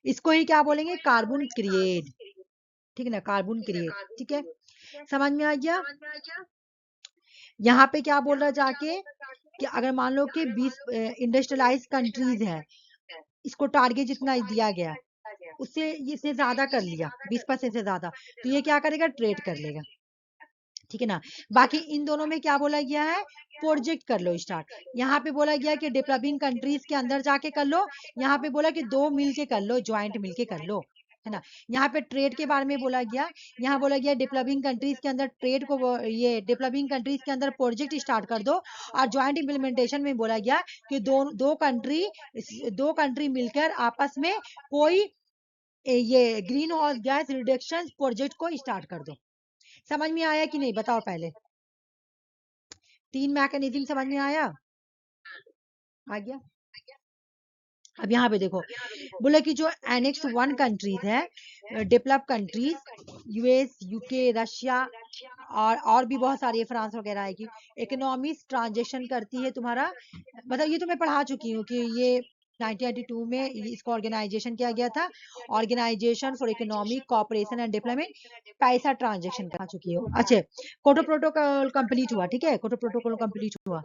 इसको ही क्या बोलेंगे, कार्बन क्रिएट, ठीक है ना, कार्बन क्रिएट, ठीक है, समझ में आ गया। यहाँ पे क्या बोल रहा है जाके कि अगर मान लो कि 20 इंडस्ट्रियलाइज कंट्रीज है, इसको टारगेट जितना दिया गया उससे इसने ज्यादा कर लिया 20% से ज्यादा, तो ये क्या करेगा, ट्रेड कर लेगा, ठीक है ना। बाकी इन दोनों में क्या बोला गया है, प्रोजेक्ट कर लो स्टार्ट। यहाँ पे बोला गया कि डेवलपिंग कंट्रीज के अंदर जाके कर लो, यहाँ पे बोला कि दो मिलके कर लो, ज्वाइंट मिलके कर लो, है ना। यहाँ पे ट्रेड के बारे में बोला गया, यहाँ बोला गया डेवलपिंग कंट्रीज के अंदर ट्रेड को ये डेवलपिंग कंट्रीज के अंदर प्रोजेक्ट स्टार्ट कर दो, और ज्वाइंट इम्प्लीमेंटेशन में बोला गया कि दो कंट्री मिलकर आपस में कोई ये green house gas reduction project को स्टार्ट कर दो। समझ में आया कि नहीं, बताओ पहले, 3 मैकेनिज्म समझ में आया, आ गया। अब यहाँ पे देखो बोले कि जो एनेक्स 1 कंट्रीज है, develop countries, US, UK, Russia और भी बहुत सारी, फ्रांस वगैरह आएगी, इकोनॉमिक्स ट्रांजेक्शन करती है तुम्हारा, मतलब ये तो मैं पढ़ा चुकी हूँ कि ये 1982 में इसको ऑर्गेनाइजेशन किया गया था, organisation for economic cooperation and development, पैसा ट्रांजेक्शन करा चुकी हूँ। अच्छा, कोटो प्रोटोकॉल कंप्लीट हुआ, ठीक है, कोटो प्रोटोकॉल कंप्लीट हुआ।